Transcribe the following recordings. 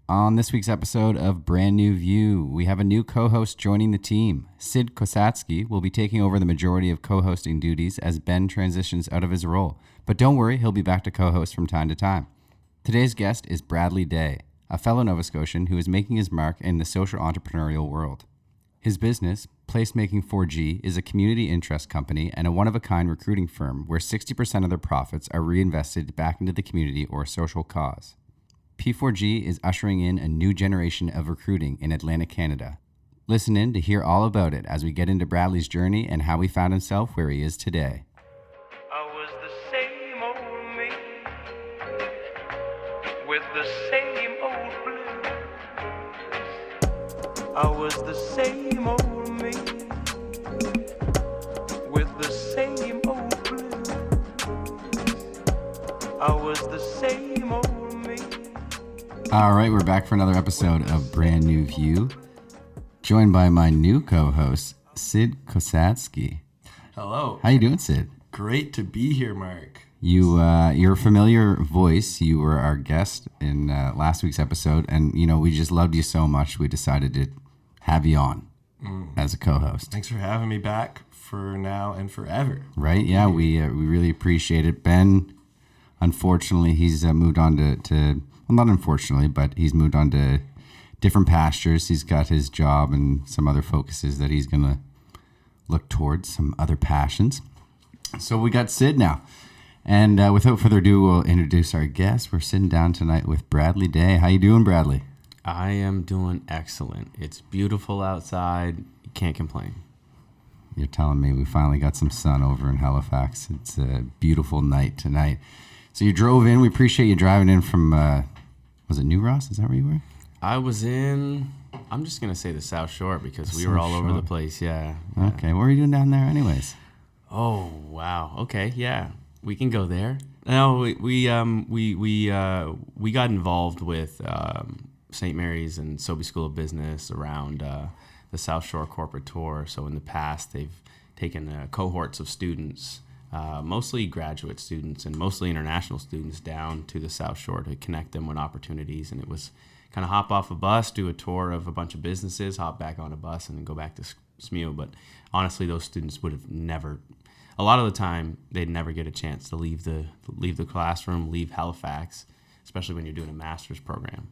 On this week's episode of Brand New View, we have a new co-host joining the team. Sid Kosatsky will be taking over the majority of co-hosting duties as Ben transitions out of his role. But don't worry, he'll be back to co-host from time to time. Today's guest is Bradley Daye, a fellow Nova Scotian who is making his mark in the social entrepreneurial world. His business, Placemaking 4G, is a community interest company and a one-of-a-kind recruiting firm where 60% of their profits are reinvested back into the community or a social cause. P4G is ushering in a new generation of recruiting in Atlantic Canada. Listen in to hear all about it as we get into Bradley's journey and how he found himself where he is today. I was the same old me with the same old blues. I was the same old me with the same old blues. I was the same old me. All right, we're back for another episode of Brand New View, joined by my new co-host, Sid Kosatsky. Hello. How you doing, Sid? Great to be here, Mark. You're a familiar voice. You were our guest in last week's episode, and we just loved you so much, we decided to have you on as a co-host. Thanks for having me back for now and forever. Right? Yeah, we really appreciate it. Ben, unfortunately, he's moved on to well, not unfortunately, but he's moved on to different pastures. He's got his job and some other focuses that he's going to look towards, some other passions. So we got Sid now. And without further ado, we'll introduce our guest. We're sitting down tonight with Bradley Daye. How you doing, Bradley? I am doing excellent. It's beautiful outside. You can't complain. You're telling me we finally got some sun over in Halifax. It's a beautiful night tonight. So you drove in. We appreciate you driving in from, was it New Ross? Is that where you were? I was in, I'm just going to say the South Shore because we were all over the place. Yeah. Okay. What were you doing down there anyways? Oh, wow. Okay. Yeah. We can go there. No, we got involved with St. Mary's and Sobey School of Business around the South Shore corporate tour. So in the past, they've taken cohorts of students, mostly graduate students and mostly international students, down to the South Shore to connect them with opportunities. And it was kind of hop off a bus, do a tour of a bunch of businesses, hop back on a bus, and then go back to SMU. But honestly, those students would have never, a lot of the time, they'd never get a chance to leave the classroom, leave Halifax, especially when you're doing a master's program.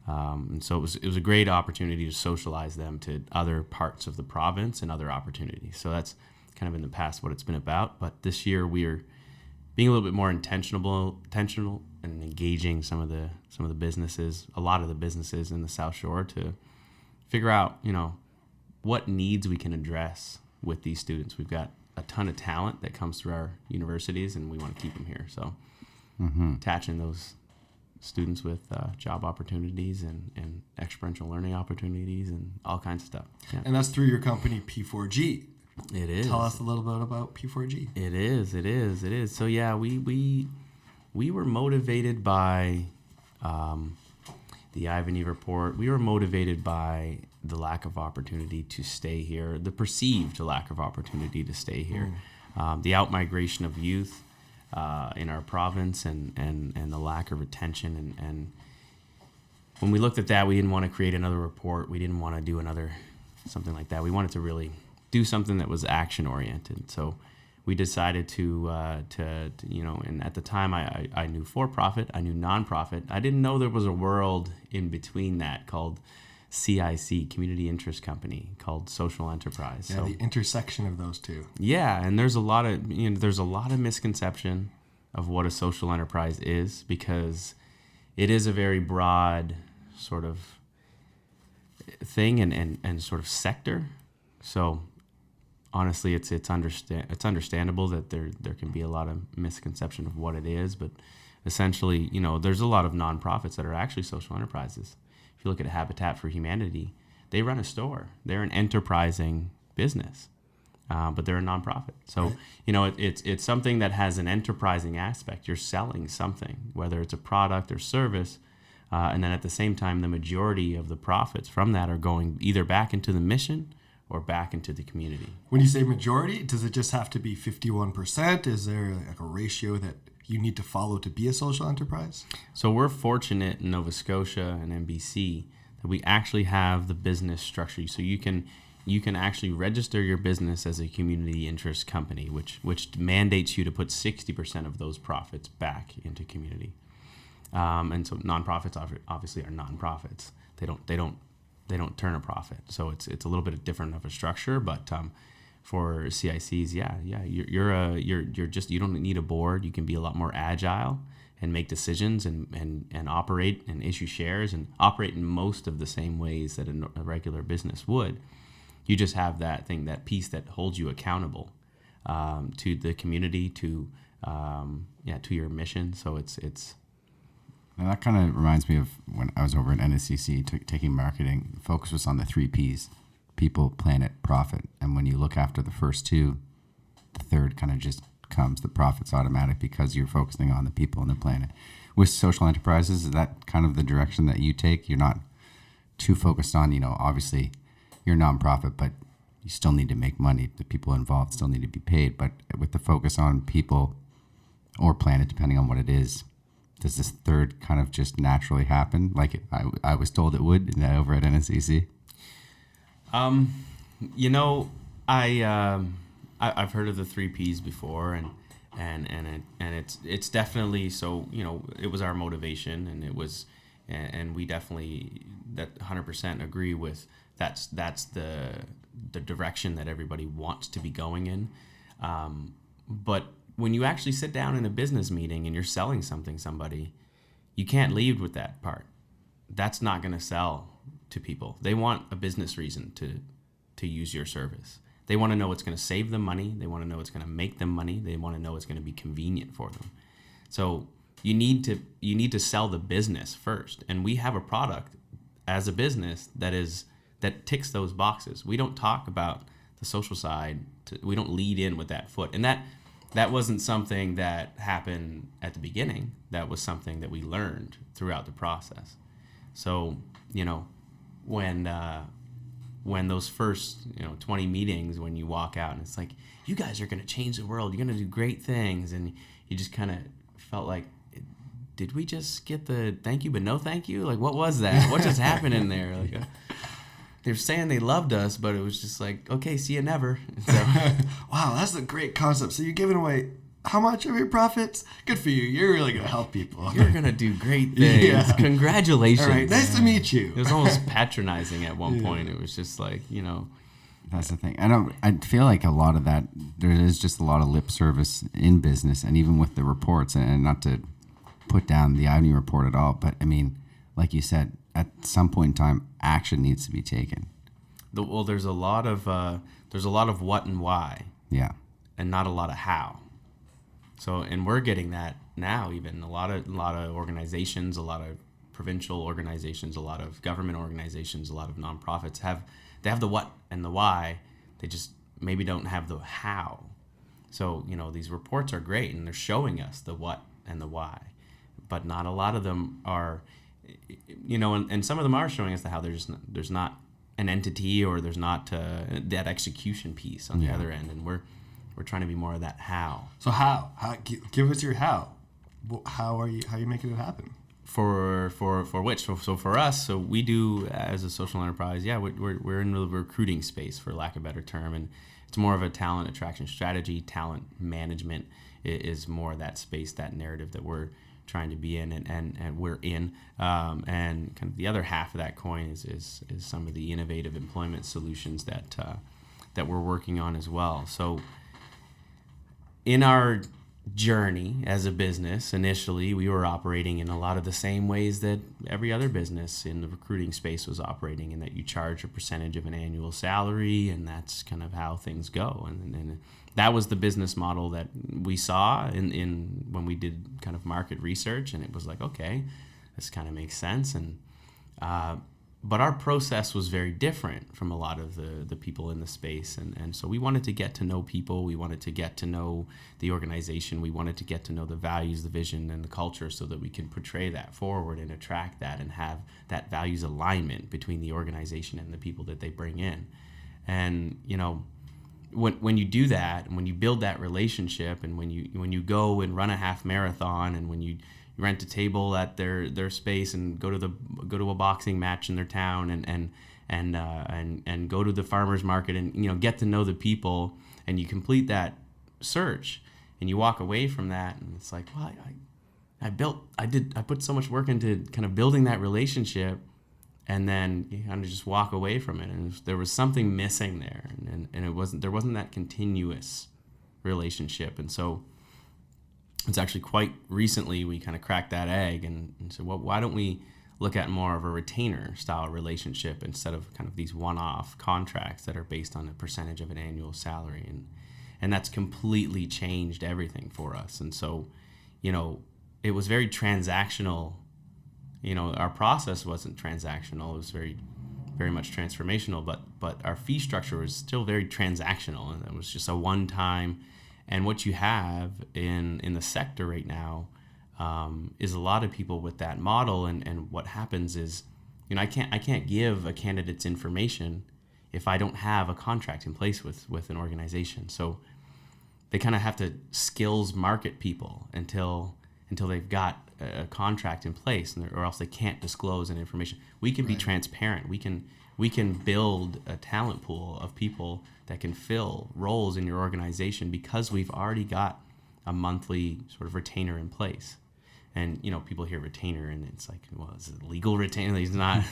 And so it was a great opportunity to socialize them to other parts of the province and other opportunities. So that's kind of in the past what it's been about. But this year we are being a little bit more intentional and engaging some of the businesses, a lot of the businesses in the South Shore, to figure out, what needs we can address with these students. We've got a ton of talent that comes through our universities, and we want to keep them here. So attaching those students with job opportunities and experiential learning opportunities and all kinds of stuff. Yeah. And that's through your company, P4G. It is. Tell us a little bit about P4G. It is. So yeah, we were motivated by the Ivany report. We were motivated by the lack of opportunity to stay here, the perceived lack of opportunity to stay here, the outmigration of youth in our province, and the lack of retention. And when we looked at that, we didn't want to create another report. We didn't want to do something like that. We wanted to really do something that was action oriented. So we decided to and at the time I knew for-profit, I knew nonprofit. I didn't know there was a world in between that called CIC, Community Interest Company, called social enterprise. Yeah, so the intersection of those two. Yeah, and there's a lot of misconception of what a social enterprise is, because it is a very broad sort of thing and sort of sector. So honestly, it's understandable that there can be a lot of misconception of what it is, but essentially, there's a lot of nonprofits that are actually social enterprises. If you look at Habitat for Humanity, they run a store. They're an enterprising business, but they're a nonprofit. So, it's something that has an enterprising aspect. You're selling something, whether it's a product or service, and then at the same time, the majority of the profits from that are going either back into the mission or back into the community. When you say majority, does it just have to be 51%? Is there like a ratio that you need to follow to be a social enterprise? So we're fortunate in Nova Scotia and NBC that we actually have the business structure. So you can actually register your business as a community interest company, which mandates you to put 60% of those profits back into community. And so nonprofits obviously are nonprofits. They don't turn a profit. So it's a little bit different of a structure, but for CICs, you don't need a board. You can be a lot more agile and make decisions and operate and issue shares and operate in most of the same ways that a regular business would. You just have that piece that holds you accountable to the community, to your mission. So it's. Now that kind of reminds me of when I was over at NSCC taking marketing. The focus was on the 3 Ps: people, planet, profit. And when you look after the first 2, the third kind of just comes. The profit's automatic because you're focusing on the people and the planet. With social enterprises, is that kind of the direction that you take? You're not too focused on, obviously you're a nonprofit, but you still need to make money. The people involved still need to be paid. But with the focus on people or planet, depending on what it is, does this third kind of just naturally happen? Like I was told it would over at NSCC? I've heard of the 3 Ps before, and it's definitely so. It was our motivation, and it was, and we definitely 100% agree with that's the direction that everybody wants to be going in. But when you actually sit down in a business meeting and you're selling somebody, you can't lead with that part. That's not going to sell to people. They want a business reason to use your service. They want to know it's going to save them money. They want to know it's going to make them money. They want to know it's going to be convenient for them. So you need to sell the business first. And we have a product as a business that ticks those boxes. We don't talk about the social side. We don't lead in with that foot. And that wasn't something that happened at the beginning. That was something that we learned throughout the process. So, when those first 20 meetings, when you walk out and it's like, you guys are going to change the world, you're going to do great things, and you just kind of felt like, did we just get the thank you but no thank you? Like, what was that? What just happened in there? Like, they're saying they loved us, but it was just like, okay, see you never. So, wow, that's a great concept. So you're giving away how much of your profits? Good for you. You're really going to help people. You're going to do great things. Yeah. Congratulations. All right, nice to meet you. It was almost patronizing at one point. It was just like, That's the thing. I feel like a lot of that, there is just a lot of lip service in business, and even with the reports, and not to put down the Avenue report at all, but I mean, like you said, at some point in time, action needs to be taken. There's a lot of what and why. Yeah. And not a lot of how. So, and we're getting that now. Even a lot of organizations, a lot of provincial organizations, a lot of government organizations, a lot of nonprofits have the what and the why. They just maybe don't have the how. So, these reports are great and they're showing us the what and the why, but not a lot of them are. And some of them are showing us how there's not an entity, or there's not that execution piece on the other end, and we're trying to be more of that how. So how give us your how. How are you making it happen? For which? So for us, so we do as a social enterprise. Yeah, we're in the recruiting space, for lack of a better term, and it's more of a talent attraction strategy. Talent management is more of that space, that narrative that we're trying to be in, and we're in, and kind of the other half of that coin is some of the innovative employment solutions that we're working on as well. So in our journey as a business, initially we were operating in a lot of the same ways that every other business in the recruiting space was operating, in that you charge a percentage of an annual salary, and that's kind of how things go. And that was the business model that we saw in when we did kind of market research, and it was like, okay, this kind of makes sense. And but our process was very different from a lot of the people in the space, and so we wanted to get to know people. We wanted to get to know the organization. We wanted to get to know the values, the vision, and the culture, so that we can portray that forward and attract that and have that values alignment between the organization and the people that they bring in. And when you do that, and when you build that relationship, and when you go and run a half marathon, and when you rent a table at their space and go to a boxing match in their town, and go to the farmers market, and get to know the people, and you complete that search, and you walk away from that, and it's like, well, I put so much work into kind of building that relationship, and then you kind of just walk away from it, and there was something missing there, and there wasn't that continuous relationship. And so it's actually quite recently we kind of cracked that egg and said, well, why don't we look at more of a retainer style relationship instead of kind of these one-off contracts that are based on a percentage of an annual salary, and that's completely changed everything for us. And so, it was very transactional. Our process wasn't transactional. It was very, very much transformational, but our fee structure was still very transactional, and it was just a one-time. And what you have in the sector right now is a lot of people with that model, and what happens is, I can't give a candidate's information if I don't have a contract in place with an organization. So they kind of have to skills market people until they've got a contract in place, or else they can't disclose any information. We can be transparent. We can build a talent pool of people that can fill roles in your organization because we've already got a monthly sort of retainer in place. And people hear retainer, and it's like, well, is it legal retainer? He's not.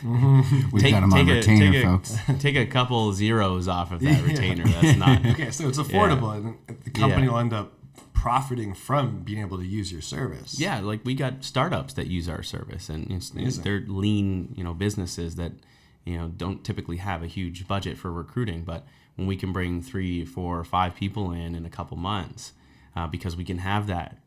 We've got him on retainer, folks. Take a couple zeros off of that retainer. That's not. Okay, so it's affordable, and the company will end up profiting from being able to use your service. Yeah, like we got startups that use our service, and they're lean, businesses that, don't typically have a huge budget for recruiting, but when we can bring 3, 4, 5 people in a couple months, because we can have that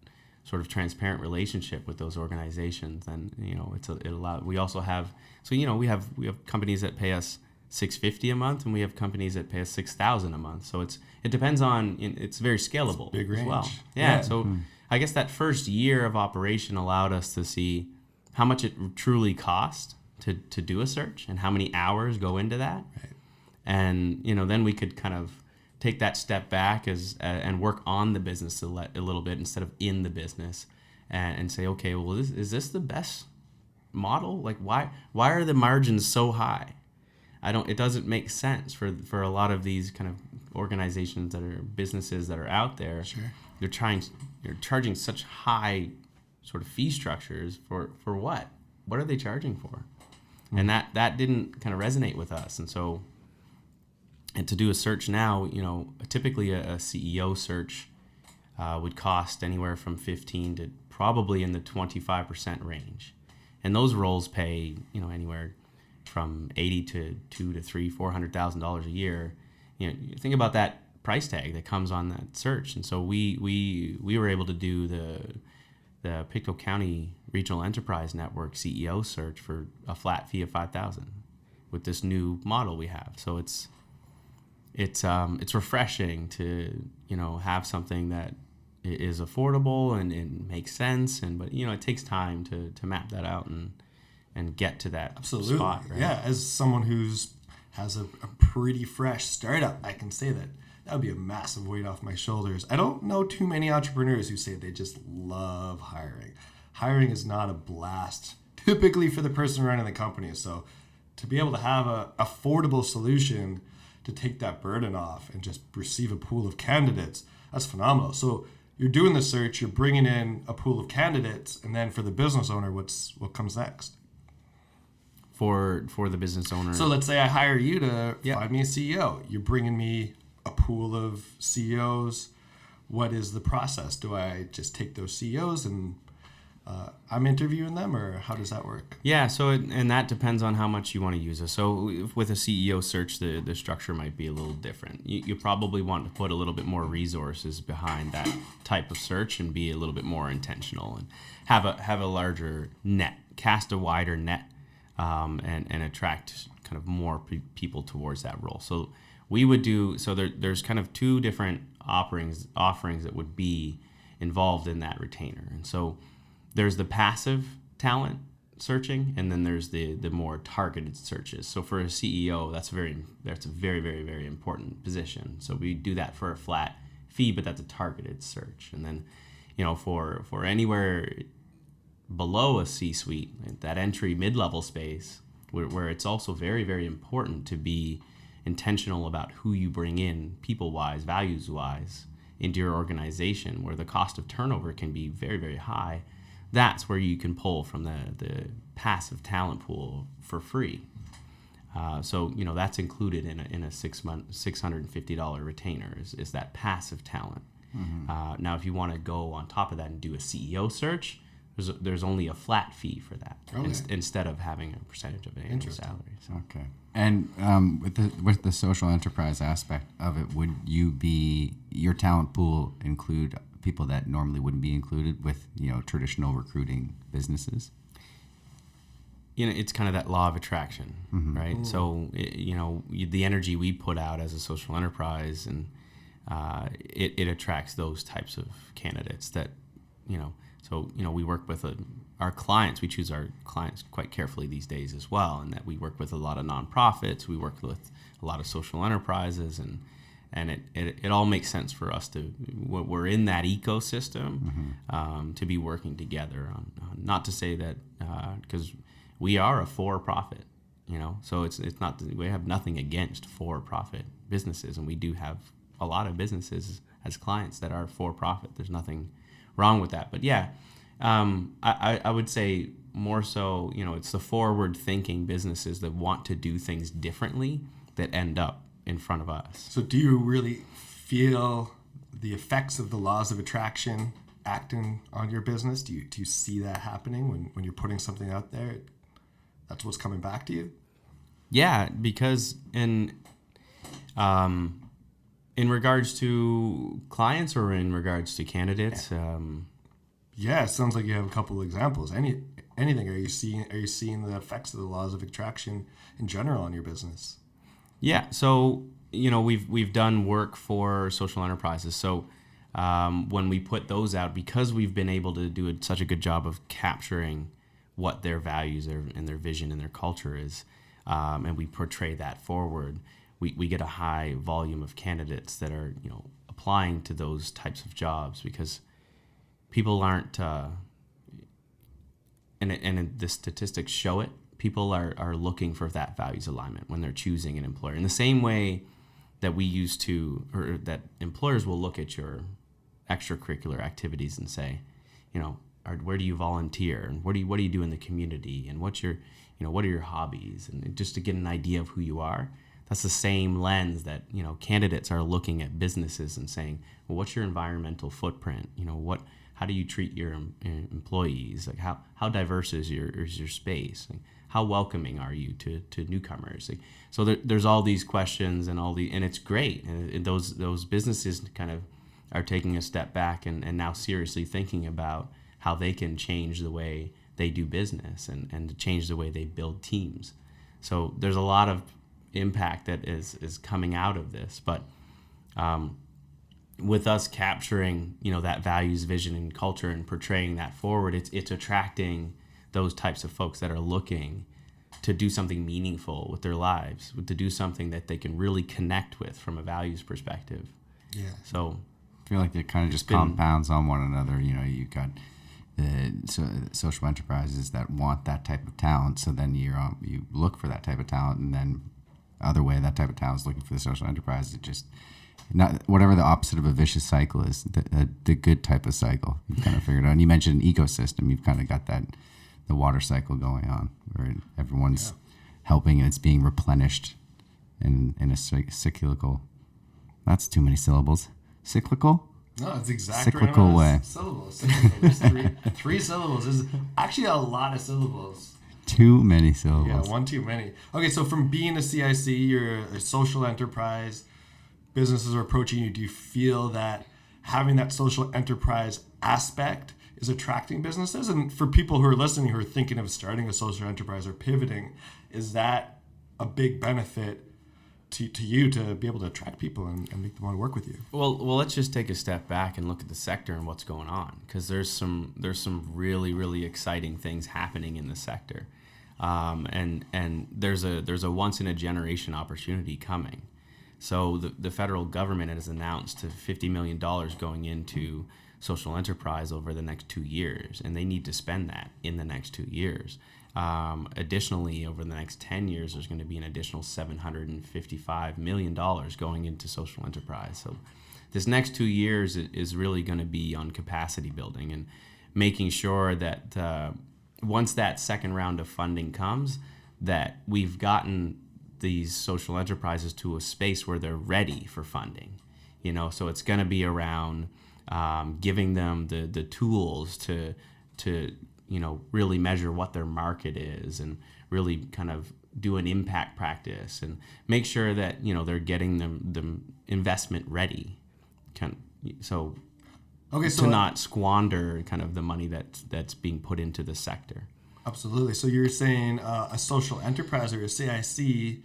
sort of transparent relationship with those organizations, then it allows. We also have we have companies that pay us $650 a month, and we have companies that pay us $6,000 a month. So it depends on. It's very scalable. It's big range. As well. Yeah. So I guess that first year of operation allowed us to see how much it truly cost to do a search and how many hours go into that. Right. And then we could kind of take that step back and work on the business a little bit instead of in the business, and say, okay, well, is this the best model? Like, why are the margins so high? It doesn't make sense for a lot of these kind of organizations that are businesses that are out there. Sure. They're charging such high sort of fee structures for what? What are they charging for? And that didn't kind of resonate with us. And so, and to do a search now, typically a CEO search would cost anywhere from 15 to probably in the 25% range. And those roles pay, anywhere from 80 to $200,000 to $300,000, $400,000 a year. You think about that price tag that comes on that search. And so we were able to do the Pictou County Regional Enterprise Network CEO search for a flat fee of $5,000 with this new model we have. So it's refreshing to have something that is affordable and makes sense, but it takes time to map that out and get to that Absolutely. spot. Right? Yeah, as someone has a pretty fresh startup, I can say that would be a massive weight off my shoulders. I don't know too many entrepreneurs who say they just love hiring. Hiring is not a blast typically for the person running the company. So to be able to have a affordable solution to take that burden off and just receive a pool of candidates, that's phenomenal. So you're doing the search, you're bringing in a pool of candidates, and then for the business owner, what comes next? For the business owner. So let's say I hire you to find me a CEO. You're bringing me a pool of CEOs. What is the process? Do I just take those CEOs and I'm interviewing them, or how does that work? Yeah, so and that depends on how much you want to use it. So with a CEO search, the structure might be a little different. You probably want to put a little bit more resources behind that type of search and be a little bit more intentional and have a larger net, cast a wider net, and attract kind of more people towards that role. So we would do there's kind of two different offerings that would be involved in that retainer. And so there's the passive talent searching, and then there's the more targeted searches. So for a CEO, that's a very, very important position. So we do that for a flat fee, but that's a targeted search. And then, for anywhere below a C-suite, that entry mid-level space, where it's also very, very important to be intentional about who you bring in, people-wise, values-wise, into your organization, where the cost of turnover can be very, very high. That's where you can pull from the passive talent pool for free. So that's included in a 6 month $650 retainer is that passive talent. Mm-hmm. Now, if you want to go on top of that and do a CEO search, there's only a flat fee for that instead of having a percentage of an annual salary. So. Okay. And with the social enterprise aspect of it, would your talent pool include people that normally wouldn't be included with traditional recruiting businesses? It's kind of that law of attraction, mm-hmm. right? Mm. So the energy we put out as a social enterprise, and it attracts those types of candidates that So, we work with our clients. We choose our clients quite carefully these days as well, and that we work with a lot of nonprofits. We work with a lot of social enterprises, and it all makes sense for us we're in that ecosystem, mm-hmm. To be working together on not to say that, because we are a for-profit, so it's not, we have nothing against for-profit businesses, and we do have a lot of businesses as clients that are for-profit. There's nothing wrong with that. But yeah, I would say more so, it's the forward-thinking businesses that want to do things differently that end up in front of us. So do you really feel the effects of the laws of attraction acting on your business? Do you see that happening when you're putting something out there? That's what's coming back to you? Yeah, because in regards to clients or in regards to candidates? Yeah, it sounds like you have a couple of examples. Anything? Are you seeing the effects of the laws of attraction in general on your business? Yeah, so we've done work for social enterprises. So when we put those out, because we've been able to do such a good job of capturing what their values and their vision and their culture is, and we portray that forward, we get a high volume of candidates that are applying to those types of jobs, because people aren't and the statistics show it, people are looking for that values alignment when they're choosing an employer, in the same way that we used to, or that employers will look at your extracurricular activities and say, where do you volunteer, and what do you do in the community, and what are your hobbies, and just to get an idea of who you are. That's the same lens that candidates are looking at businesses and saying, well, what's your environmental footprint? How do you treat your employees? Like how diverse is your space? Like, how welcoming are you to newcomers? Like, so there's all these questions and it's great. And those businesses kind of are taking a step back and now seriously thinking about how they can change the way they do business and to change the way they build teams. So there's a lot of impact that is coming out of this, but with us capturing that values, vision, and culture and portraying that forward, it's attracting those types of folks that are looking to do something meaningful with their lives, to do something that they can really connect with from a values perspective. Yeah. So I feel like it kind of just compounds on one another. You've got the social enterprises that want that type of talent, so then you look for that type of talent, and then other way that type of talent is looking for the social enterprise. It just not whatever the opposite of a vicious cycle is, the good type of cycle. You've kind of figured out. And you mentioned an ecosystem. You've kind of got the water cycle going on where everyone's helping and it's being replenished in a cyclical. That's too many syllables. Cyclical? No, it's exactly cyclical way. Syllables. There's three syllables. There's actually a lot of syllables. Too many syllables. Yeah, one too many. Okay, so from being a CIC, you're a social enterprise. Businesses are approaching you. Do you feel that having that social enterprise aspect is attracting businesses? And for people who are listening, who are thinking of starting a social enterprise or pivoting, is that a big benefit to you to be able to attract people and make them want to work with you? Well, let's just take a step back and look at the sector and what's going on, because there's some really, really exciting things happening in the sector, and there's a once in a generation opportunity coming. So the federal government has announced $50 million going into social enterprise over the next 2 years, and they need to spend that in the next 2 years. Additionally, over the next 10 years, there's going to be an additional $755 million going into social enterprise. So this next 2 years is really going to be on capacity building and making sure that once that second round of funding comes, that we've gotten these social enterprises to a space where they're ready for funding. So it's going to be around giving them the tools to really measure what their market is, and really kind of do an impact practice and make sure that they're getting them investment ready, so to not squander kind of the money that's being put into the sector. Absolutely. So you're saying a social enterprise or a CIC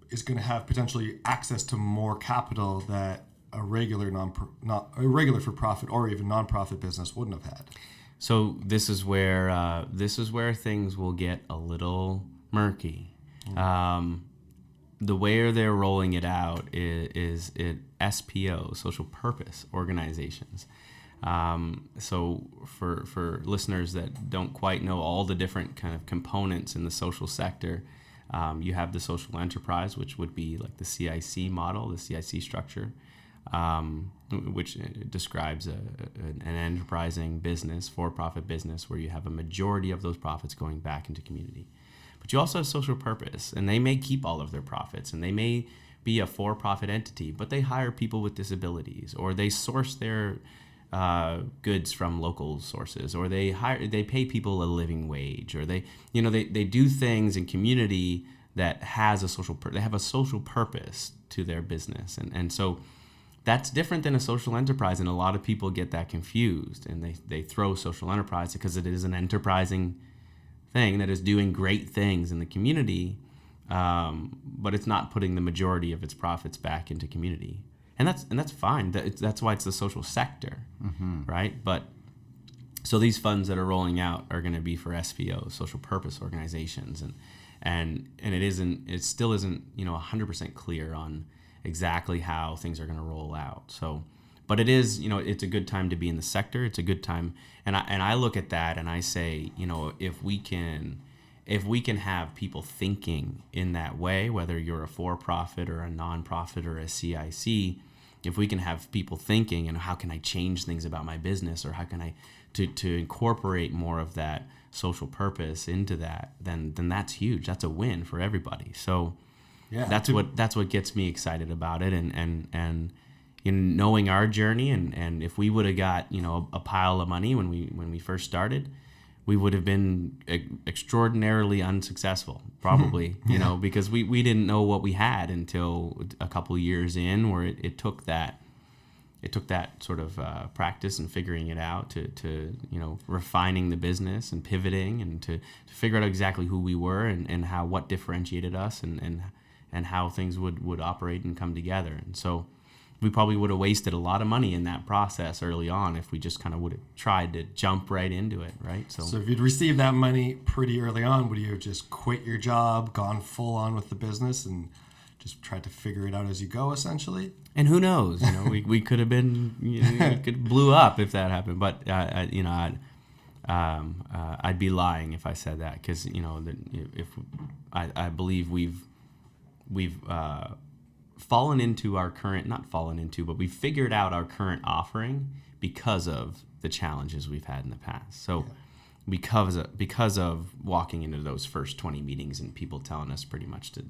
is going to have potentially access to more capital that a regular for profit or even nonprofit business wouldn't have had. So this is where things will get a little murky. The way they're rolling it out is SPO, social purpose organizations. So for listeners that don't quite know all the different kind of components in the social sector, you have the social enterprise, which would be like the CIC model, the CIC structure, which describes an enterprising business, for-profit business, where you have a majority of those profits going back into community. But you also have social purpose, and they may keep all of their profits, and they may be a for-profit entity, but they hire people with disabilities, or they source their goods from local sources, or they pay people a living wage, or they do things in community that has they have a social purpose to their business, and so that's different than a social enterprise, and a lot of people get that confused, and they throw social enterprise because it is an enterprising thing that is doing great things in the community, but it's not putting the majority of its profits back into community. And that's fine. That's why it's the social sector, right? But so these funds that are rolling out are going to be for SPO, social purpose organizations, and it still isn't 100% clear on exactly how things are going to roll out. So, but it is it's a good time to be in the sector. It's a good time, and I look at that and I say if we can have people thinking in that way, whether you're a for-profit or a non-profit or a CIC, if we can have people thinking, and how can I change things about my business, or how can I to incorporate more of that social purpose into that, then that's huge. That's a win for everybody. So yeah, that's what gets me excited about it, and knowing our journey, and if we would have got a pile of money when we first started, we would have been extraordinarily unsuccessful, probably, because we didn't know what we had until a couple of years in, where it took that sort of practice and figuring it out to refining the business and pivoting, and to figure out exactly who we were, and what differentiated us, and how things would operate and come together. And so we probably would have wasted a lot of money in that process early on if we just kind of would have tried to jump right into it, right? So if you'd received that money pretty early on, would you have just quit your job, gone full on with the business, and just tried to figure it out as you go, essentially? And who knows? We could have been, it could blew up if that happened. But I'd be lying if I said that, because if I believe we've fallen into our current, not fallen into, but we figured out our current offering because of the challenges we've had in the past. So because of walking into those first 20 meetings and people telling us pretty much to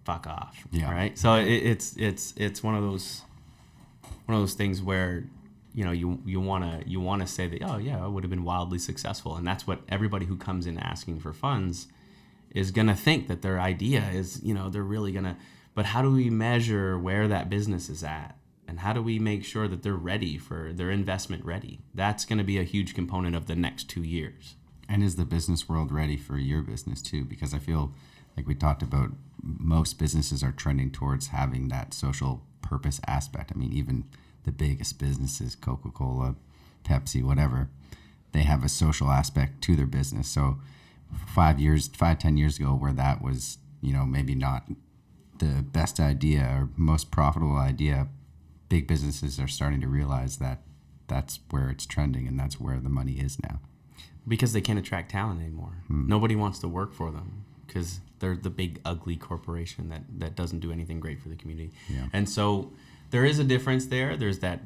fuck off, right? So it's one of those things where you want to say that, oh yeah, I would have been wildly successful, and that's what everybody who comes in asking for funds is gonna think, that their idea is they're really gonna. But how do we measure where that business is at? And how do we make sure that they're ready for their investment ready? That's going to be a huge component of the next 2 years. And is the business world ready for your business too? Because I feel like we talked about, most businesses are trending towards having that social purpose aspect. I mean, even the biggest businesses, Coca-Cola, Pepsi, whatever, they have a social aspect to their business. So 10 years ago, where that was, maybe not the best idea or most profitable idea, big businesses are starting to realize that that's where it's trending and that's where the money is now. Because they can't attract talent anymore. Nobody wants to work for them because they're the big ugly corporation that doesn't do anything great for the community. Yeah. And so there is a difference there. There's that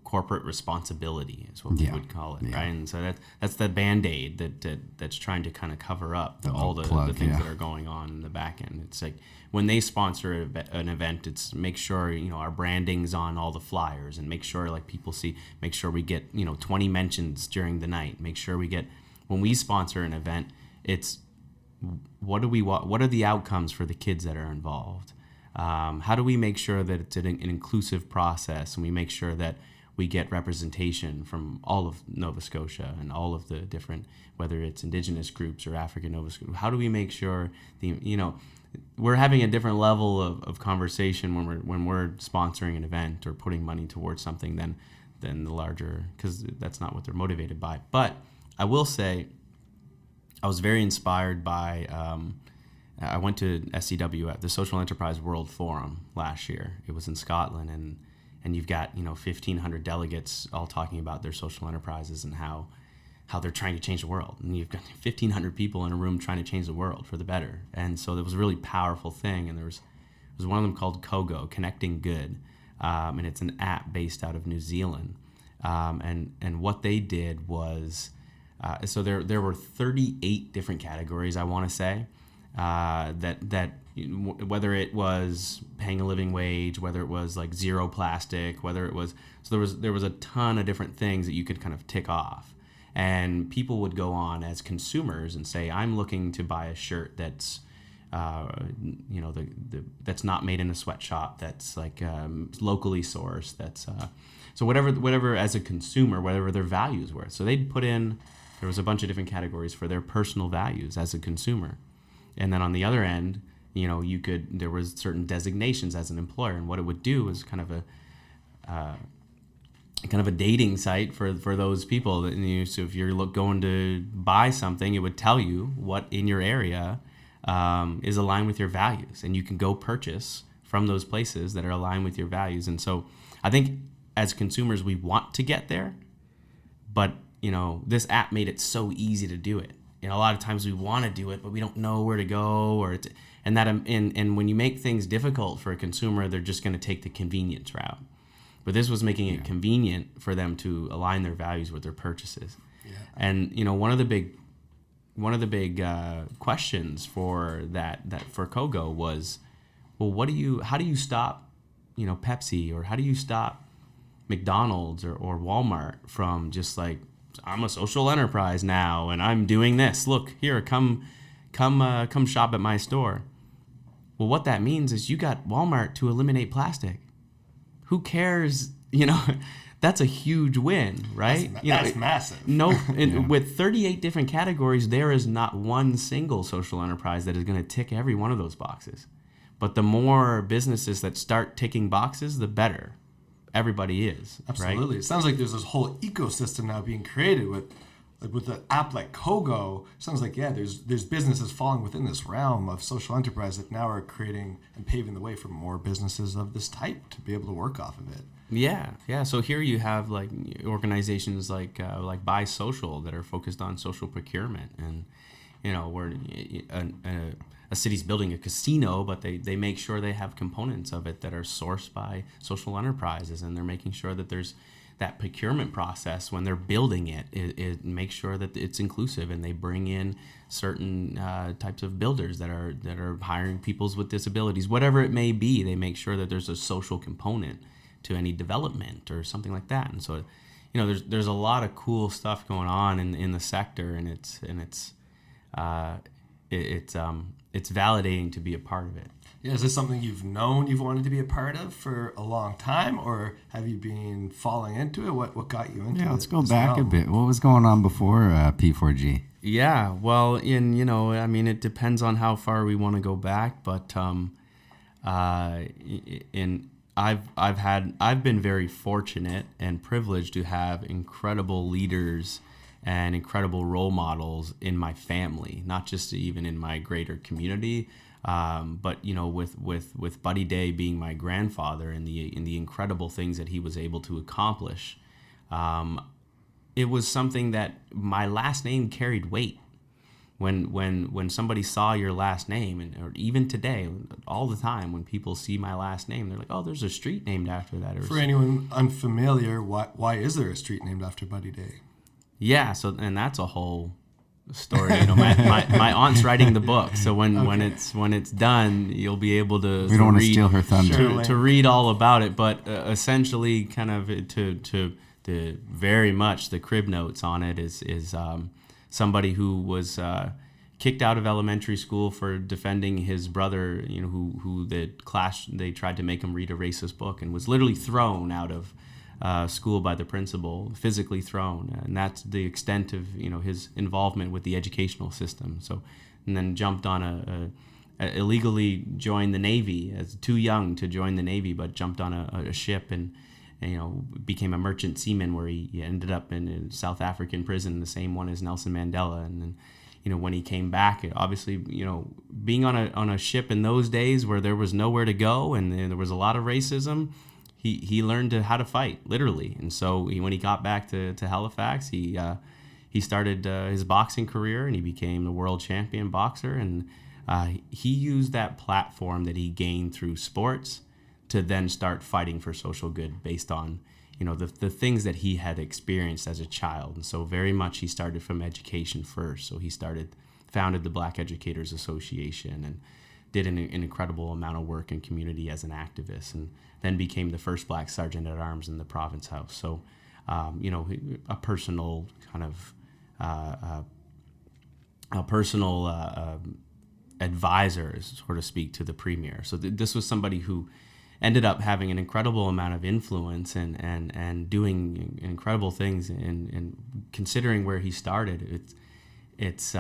corporate responsibility is what we would call it, right? And so that's the Band-Aid that's trying to kind of cover up all the things that are going on in the back end. It's like when they sponsor an event, it's make sure our branding's on all the flyers, and make sure like people see. Make sure we get 20 mentions during the night. Make sure we get, when we sponsor an event, it's what do we want? What are the outcomes for the kids that are involved? How do we make sure that it's an inclusive process, and we make sure that we get representation from all of Nova Scotia and all of the different, whether it's Indigenous groups or African Nova Scotia? How do we make sure we're having a different level of conversation when we're sponsoring an event or putting money towards something than the larger, because that's not what they're motivated by. But I will say, I was very inspired by. I went to SCW at the Social Enterprise World Forum last year. It was in Scotland, and you've got 1,500 delegates all talking about their social enterprises and how they're trying to change the world. And you've got 1,500 people in a room trying to change the world for the better. And so it was a really powerful thing. And there was one of them called Kogo, Connecting Good, and it's an app based out of New Zealand. And what they did was, so there were 38 different categories, I want to say. That whether it was paying a living wage, whether it was like zero plastic, whether it was, so there was a ton of different things that you could kind of tick off, and people would go on as consumers and say, I'm looking to buy a shirt that's that's not made in a sweatshop, that's like locally sourced, that's so whatever as a consumer, whatever their values were. So they'd put in, there was a bunch of different categories for their personal values as a consumer. And then on the other end, there was certain designations as an employer, and what it would do is kind of a dating site for those people. That, so if you're going to buy something, it would tell you what in your area is aligned with your values, and you can go purchase from those places that are aligned with your values. And so I think as consumers, we want to get there, but this app made it so easy to do it. A lot of times we want to do it, but we don't know where to go, and when you make things difficult for a consumer, they're just going to take the convenience route. But this was making it convenient for them to align their values with their purchases. Yeah. And one of the big questions for that for Kogo was, well, how do you stop Pepsi, or how do you stop McDonald's or Walmart from just like, I'm a social enterprise now, and I'm doing this. Look here, come shop at my store. Well, what that means is you got Walmart to eliminate plastic. Who cares? That's a huge win, right? That's massive. No, with 38 different categories, there is not one single social enterprise that is going to tick every one of those boxes. But the more businesses that start ticking boxes, the better everybody is. Absolutely. Right? It sounds like there's this whole ecosystem now being created with an app like Kogo. Sounds like there's businesses falling within this realm of social enterprise that now are creating and paving the way for more businesses of this type to be able to work off of it. Yeah. So here you have like organizations like Buy Social that are focused on social procurement, and where a city's building a casino, but they make sure they have components of it that are sourced by social enterprises, and they're making sure that there's that procurement process when they're building it make sure that it's inclusive, and they bring in certain types of builders that are hiring people with disabilities, whatever it may be. They make sure that there's a social component to any development or something like that. And so there's a lot of cool stuff going on in the sector, and it's validating to be a part of it. Yeah, is this something you've known you've wanted to be a part of for a long time, or have you been falling into it? What got you into it? Yeah, let's go as back well? a bit. What was going on before P4G? Yeah, well, it depends on how far we want to go back, but I've been very fortunate and privileged to have incredible leaders and incredible role models in my family, not just even in my greater community, but with Buddy Daye being my grandfather and the incredible things that he was able to accomplish. It was something that my last name carried weight. When somebody saw your last name, or even today, all the time, when people see my last name, they're like, "Oh, there's a street named after that." For anyone unfamiliar, why is there a street named after Buddy Daye? Yeah, and that's a whole story. My aunt's writing the book, so when it's done, you'll be able to. We don't want to steal her thunder. To read all about it, but essentially, kind of to very much the crib notes on it is somebody who was kicked out of elementary school for defending his brother, who they tried to make him read a racist book, and was literally thrown out of school by the principal, physically thrown, and that's the extent of his involvement with the educational system. So, and then jumped on illegally joined the Navy as too young to join the Navy, but jumped on a ship and became a merchant seaman, where he ended up in a South African prison, the same one as Nelson Mandela. And then, when he came back, obviously, being on a ship in those days where there was nowhere to go and there was a lot of racism, he learned how to fight, literally. And so when he got back to Halifax, he started his boxing career, and he became the world champion boxer. And he used that platform that he gained through sports to then start fighting for social good based on, the things that he had experienced as a child. And so very much he started from education first. So he founded the Black Educators Association and did an incredible amount of work in community as an activist, and then became the first Black Sergeant at Arms in the Province House. So, a personal kind of advisor, so to speak, to the Premier. So this was somebody who ended up having an incredible amount of influence and doing incredible things. And considering where he started, it's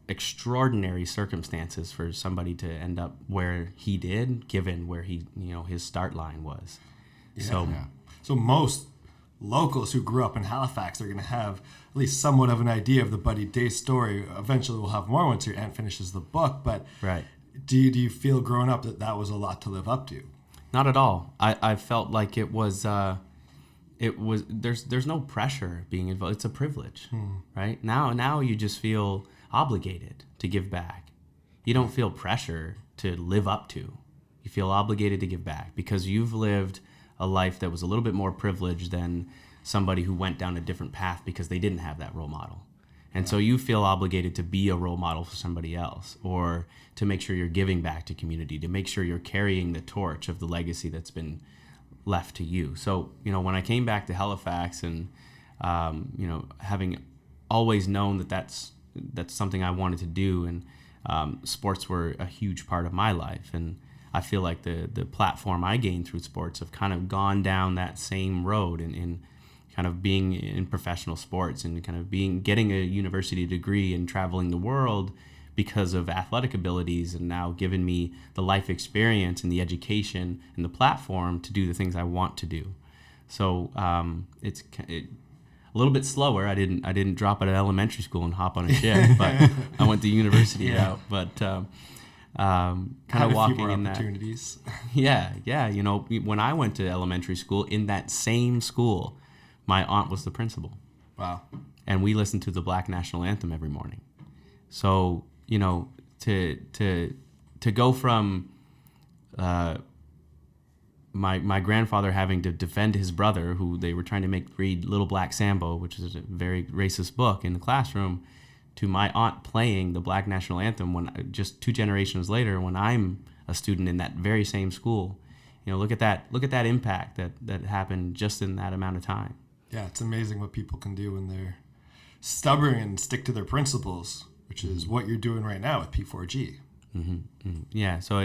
extraordinary circumstances for somebody to end up where he did, given where his start line was. Yeah. So most locals who grew up in Halifax are going to have at least somewhat of an idea of the Buddy Daye story. Eventually we'll have more once your aunt finishes the book, but right. Do you feel growing up that was a lot to live up to? Not at all. I felt like it was there's no pressure being involved. It's a privilege, right? Now you just feel obligated to give back. You don't feel pressure to live up to. You feel obligated to give back because you've lived a life that was a little bit more privileged than somebody who went down a different path because they didn't have that role model. And so you feel obligated to be a role model for somebody else, or to make sure you're giving back to community, to make sure you're carrying the torch of the legacy that's been left to you. So, when I came back to Halifax and, having always known that's something I wanted to do, and sports were a huge part of my life. And I feel like the platform I gained through sports have kind of gone down that same road in kind of being in professional sports and kind of getting a university degree and traveling the world because of athletic abilities, and now given me the life experience and the education and the platform to do the things I want to do. So it's a little bit slower. I didn't drop out of elementary school and hop on a ship, but I went the university route. But kind of walking in that. Opportunities. Yeah. When I went to elementary school, in that same school, my aunt was the principal. Wow. And we listened to the Black National Anthem every morning. So, to go from my grandfather having to defend his brother, who they were trying to make read Little Black Sambo, which is a very racist book, in the classroom, to my aunt playing the Black National Anthem when just 2 generations later, when I'm a student in that very same school. Look at that impact that happened just in that amount of time. Yeah, it's amazing what people can do when they're stubborn and stick to their principles. which is what you're doing right now with P4G. Yeah. So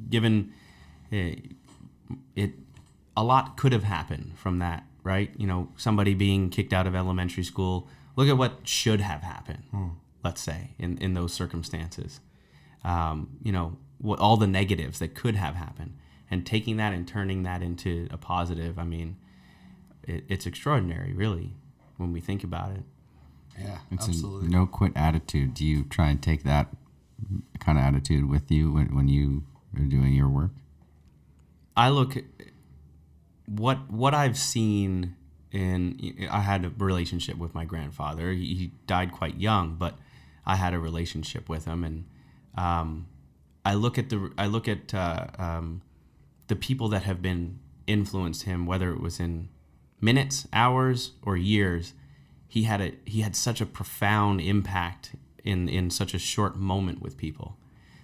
given it, a lot could have happened from that, right? Somebody being kicked out of elementary school. Look at what should have happened, let's say, in those circumstances. What all the negatives that could have happened, and taking that and turning that into a positive. I mean, it's extraordinary, really, when we think about it. Yeah, It's absolutely. a no quit attitude. Do you try and take that kind of attitude with you when you are doing your work? I look at what I've seen I had a relationship with my grandfather. He died quite young, but I had a relationship with him, and I look at the people that have been influenced him, whether it was in minutes, hours, or years. He had such a profound impact in such a short moment with people.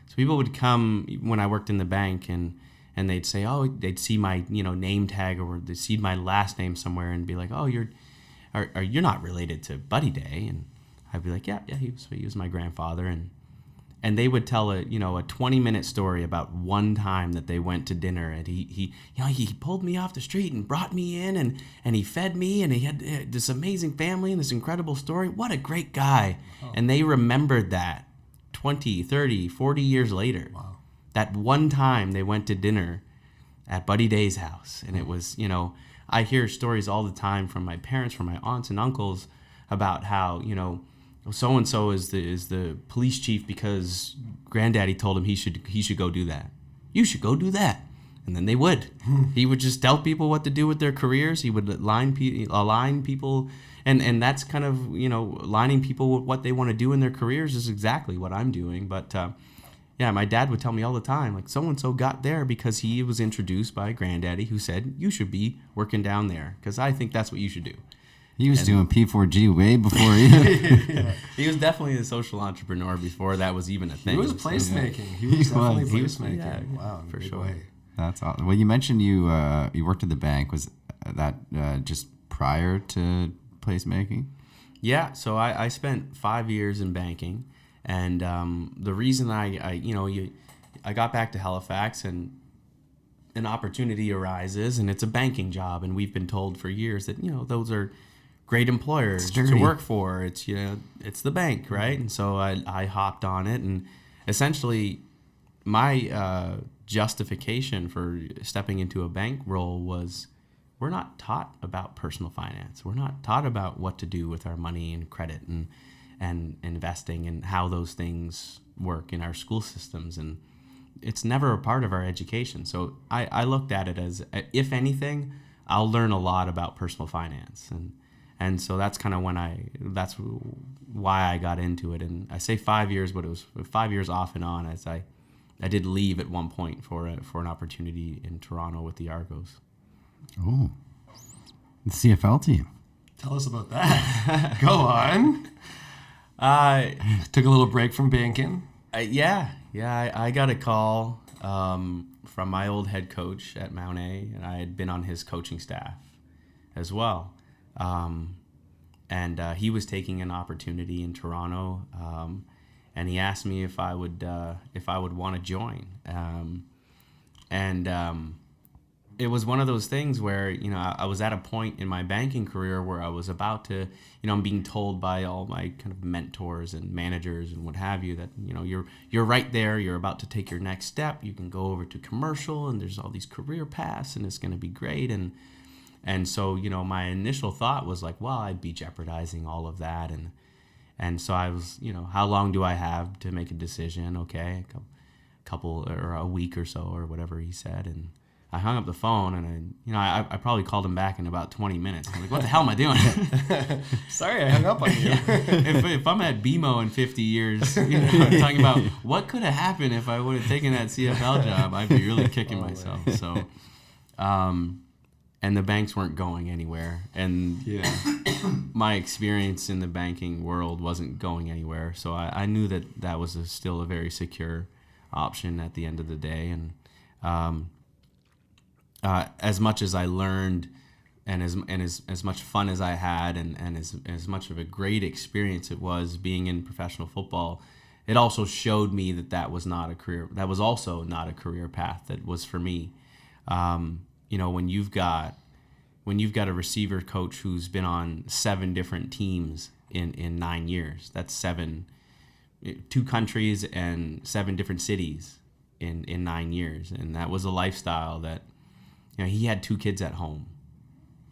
So people would come when I worked in the bank, and they'd say, oh, they'd see my name tag, or they'd see my last name somewhere and be like, oh, you're not related to Buddy Daye? And I'd be like, yeah, he was my grandfather. And they would tell a 20-minute story about one time that they went to dinner, and he pulled me off the street and brought me in, and he fed me, and he had this amazing family and this incredible story. What a great guy. Oh. And they remembered that 20, 30, 40 years later. Wow. That one time they went to dinner at Buddy Daye's house. And it was, I hear stories all the time from my parents, from my aunts and uncles about how, so-and-so is the police chief because granddaddy told him he should go do that. You should go do that. And then they would. He would just tell people what to do with their careers. He would align people. And that's kind of, aligning people with what they want to do in their careers is exactly what I'm doing. But, yeah, my dad would tell me all the time, like, so-and-so got there because he was introduced by granddaddy who said, you should be working down there because I think that's what you should do. He was doing P4G way before you. He was definitely a social entrepreneur before that was even a thing. He was placemaking. He was definitely placemaking. Yeah, wow, for sure. Way. That's awesome. Well, you mentioned you worked at the bank. Was that just prior to placemaking? Yeah, so I spent 5 years in banking. And the reason I got back to Halifax, and an opportunity arises, and it's a banking job, and we've been told for years that those are great employers to work for. It's it's the bank, right? And so I hopped on it, and essentially my justification for stepping into a bank role was we're not taught about personal finance. We're not taught about what to do with our money and credit and investing and how those things work in our school systems, and it's never a part of our education. So I looked at it as, if anything, I'll learn a lot about personal finance, and so that's kind of that's why I got into it. And I say 5 years, but it was 5 years off and on, as I did leave at one point for an opportunity in Toronto with the Argos. Oh, the CFL team. Tell us about that. Go on. Took a little break from banking. I got a call from my old head coach at Mount A, and I had been on his coaching staff as well. And he was taking an opportunity in Toronto, and he asked me if I would want to join. It was one of those things where, I was at a point in my banking career where I was about to, I'm being told by all my kind of mentors and managers and what have you that, you're right there, you're about to take your next step, you can go over to commercial, and there's all these career paths, and it's going to be great. And so, my initial thought was like, well, I'd be jeopardizing all of that. And so I was, how long do I have to make a decision? Okay, a couple or a week or so, or whatever he said. And I hung up the phone, and I probably called him back in about 20 minutes. I'm like, what the hell am I doing? Sorry, I hung up on you. If I'm at BMO in 50 years, talking about what could have happened if I would have taken that CFL job, I'd be really kicking myself. Man. So, and the banks weren't going anywhere, and my experience in the banking world wasn't going anywhere. So I knew that was still a very secure option at the end of the day, and as much as I learned as much fun as I had, and as much of a great experience it was being in professional football, it also showed me that was not a career. That was also not a career path that was for me. When you've got a receiver coach who's been on 7 different teams in 9 years, that's 2 countries and 7 different cities in 9 years, and that was a lifestyle that, he had 2 kids at home.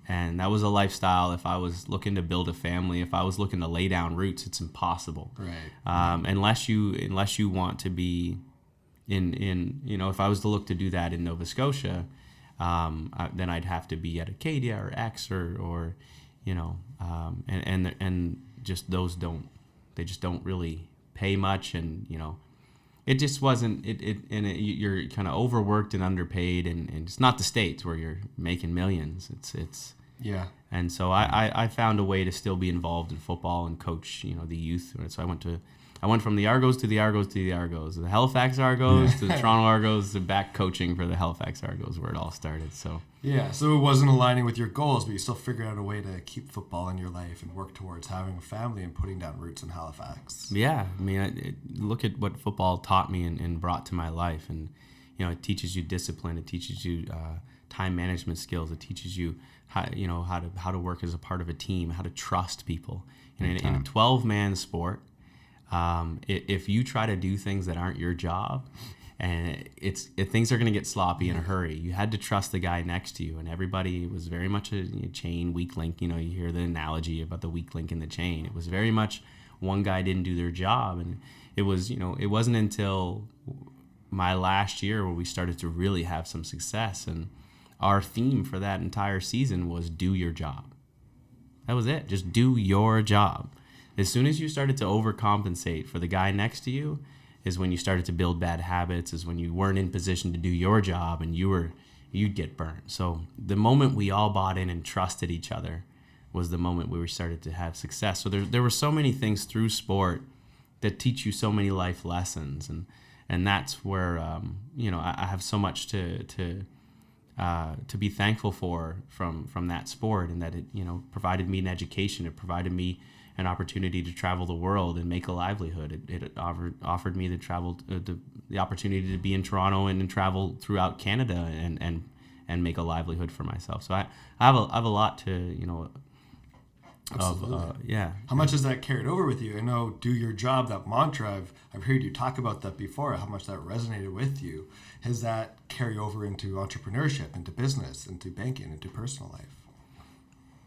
And that was a lifestyle. If I was looking to build a family, if I was looking to lay down roots, it's impossible. Right. Unless you want to be if I was to look to do that in Nova Scotia, then I'd have to be at Acadia or X or and just those don't really pay much, and it just wasn't you're kind of overworked and underpaid, and it's not the States where you're making millions. It's Yeah. And so I found a way to still be involved in football and coach the youth. So I went from the Argos to the Argos to the Argos, the Halifax Argos to the Toronto Argos, to back coaching for the Halifax Argos, where it all started. So Yeah, so it wasn't aligning with your goals, but you still figured out a way to keep football in your life and work towards having a family and putting down roots in Halifax. yeah, I mean, look at what football taught me and brought to my life, and it teaches you discipline, it teaches you time management skills, it teaches you how to work as a part of a team, how to trust people. In a 12-man sport, if you try to do things that aren't your job, and things are going to get sloppy in a hurry. You had to trust the guy next to you, and everybody was very much a chain, weak link. You hear the analogy about the weak link in the chain. It was very much one guy didn't do their job, and it was it wasn't until my last year where we started to really have some success, and our theme for that entire season was do your job. That was it. Just do your job. As soon as you started to overcompensate for the guy next to you is when you started to build bad habits, is when you weren't in position to do your job, and you'd get burned. So the moment we all bought in and trusted each other was the moment where we started to have success. So there were so many things through sport that teach you so many life lessons, and that's where I have so much to be thankful for from that sport, and that it provided me an education. It provided me an opportunity to travel the world and make a livelihood. It offered me the opportunity to be in Toronto and travel throughout Canada and make a livelihood for myself. So I have a lot to Absolutely. How much has that carried over with you? I know do your job, that mantra, I've heard you talk about that before, how much that resonated with you. Has that carry over into entrepreneurship, into business, into banking, into personal life?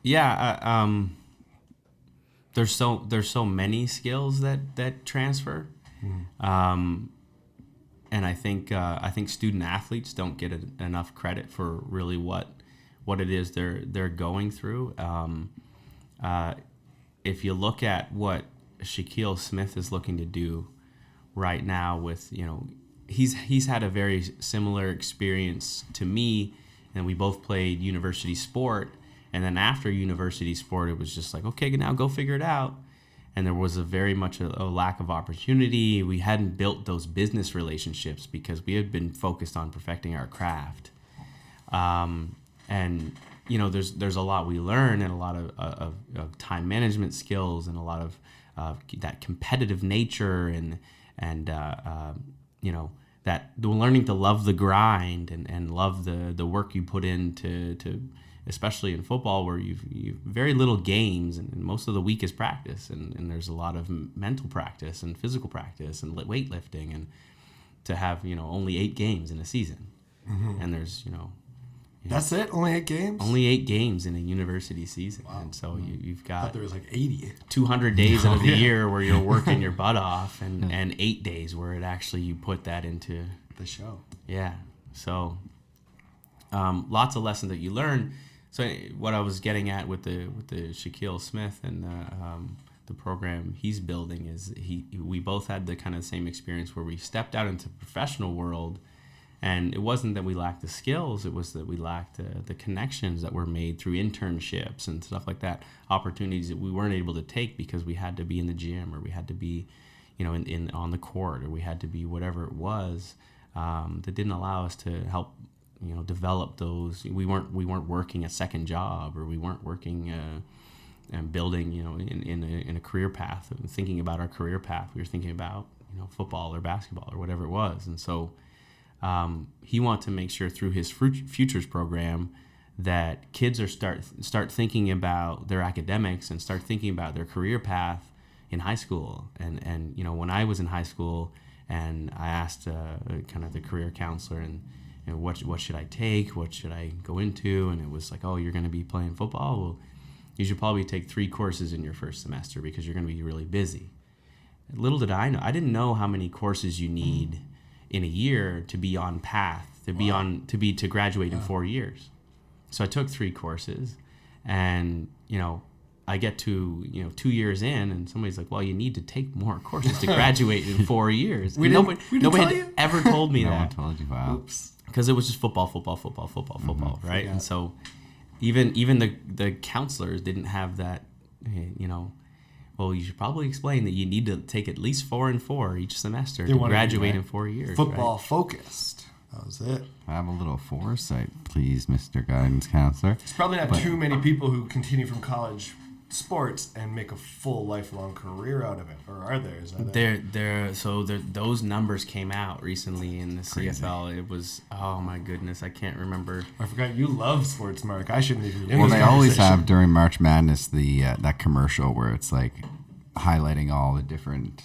Yeah, there's so many skills that transfer, and I think student athletes don't get enough credit for really what it is they're going through. If you look at what Shaquille Smith is looking to do right now, with he's had a very similar experience to me, and we both played university sport. And then after university sport, it was just like, okay, now go figure it out. And there was very much a lack of opportunity. We hadn't built those business relationships because we had been focused on perfecting our craft. And there's a lot we learn, and a lot of time management skills, and a lot of that competitive nature, and that the learning to love the grind and love the work you put into especially in football, where you've very little games, and most of the week is practice, and there's a lot of mental practice and physical practice and weightlifting, and to have only 8 games in a season, and there's that's it, only 8 games. Only 8 games in a university season, wow. And so you've got. I thought there was like 80. 200 days out of the year where you're working your butt off, and 8 days where it actually you put that into the show. Yeah, so lots of lessons that you learn. So what I was getting at with the Shaquille Smith and the program he's building is we both had the kind of same experience where we stepped out into the professional world, and it wasn't that we lacked the skills, it was that we lacked the connections that were made through internships and stuff like that, opportunities that we weren't able to take because we had to be in the gym, or we had to be in on the court, or we had to be whatever it was that didn't allow us to help develop those. We weren't working a second job, or we weren't working and building, in a career path, and thinking about our career path. We were thinking about, football or basketball or whatever it was. And so he wanted to make sure through his futures program that kids are start thinking about their academics and start thinking about their career path in high school. And when I was in high school, and I asked kind of the career counselor, and what should I take, what should I go into, and it was like, oh, you're going to be playing football. Well, you should probably take 3 courses in your first semester because you're going to be really busy. Little did I know, I didn't know how many courses you need in a year to be on path to graduate in 4 years. So I took 3 courses, and I get to 2 years in, and somebody's like, well, you need to take more courses to graduate in 4 years. Nobody had ever told me No that. one told you. Wow. Oops. Because it was just football, right? Yeah. And so even the counselors didn't have that, well, you should probably explain that you need to take at least 4 and 4 each semester to graduate in 4 years. Football right? focused. That was it. Have a little foresight, please, Mr. Guidance Counselor. There's probably not too many people who continue from college sports and make a full lifelong career out of it, or are there? Is that Those numbers came out recently in the CFL. It was, oh my goodness, I can't remember. I forgot you love sports, Mark. I shouldn't even. In Well, this they always conversation. have during March Madness that commercial where it's like highlighting all the different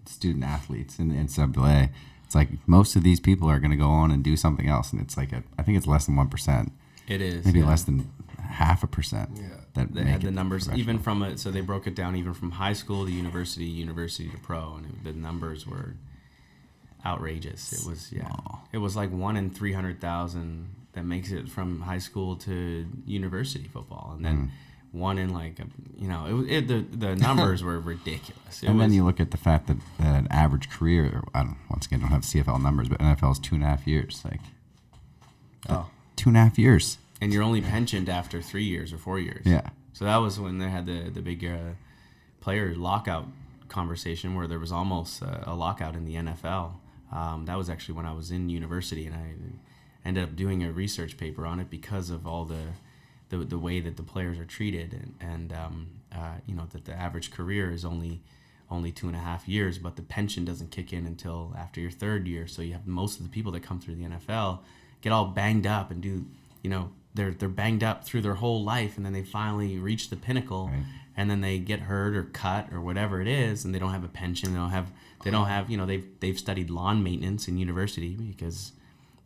student athletes in the NCAA. It's like most of these people are going to go on and do something else, and it's like I think it's less than 1%. It is Maybe less than 0.5%. Yeah. That They make had the it numbers professional. even from it, so they broke it down even from high school to university to pro, and the numbers were outrageous. It was it was like 1 in 300,000 that makes it from high school to university football, and then 1 in the numbers were ridiculous. Then you look at the fact that an average career, once again, I don't have CFL numbers, but NFL is 2.5 years. 2.5 years. and you're only pensioned after 3 years or 4 years. Yeah. So that was when they had the big player lockout conversation where there was almost a lockout in the NFL. That was actually when I was in university, and I ended up doing a research paper on it because of all the way that the players are treated, and that the average career is only 2.5 years, but the pension doesn't kick in until after your 3rd year. So you have most of the people that come through the NFL get all banged up and do, they're banged up through their whole life, and then they finally reach the pinnacle, Right. and then they get hurt or cut or whatever it is, and they don't have a pension. They don't have they've studied lawn maintenance in university because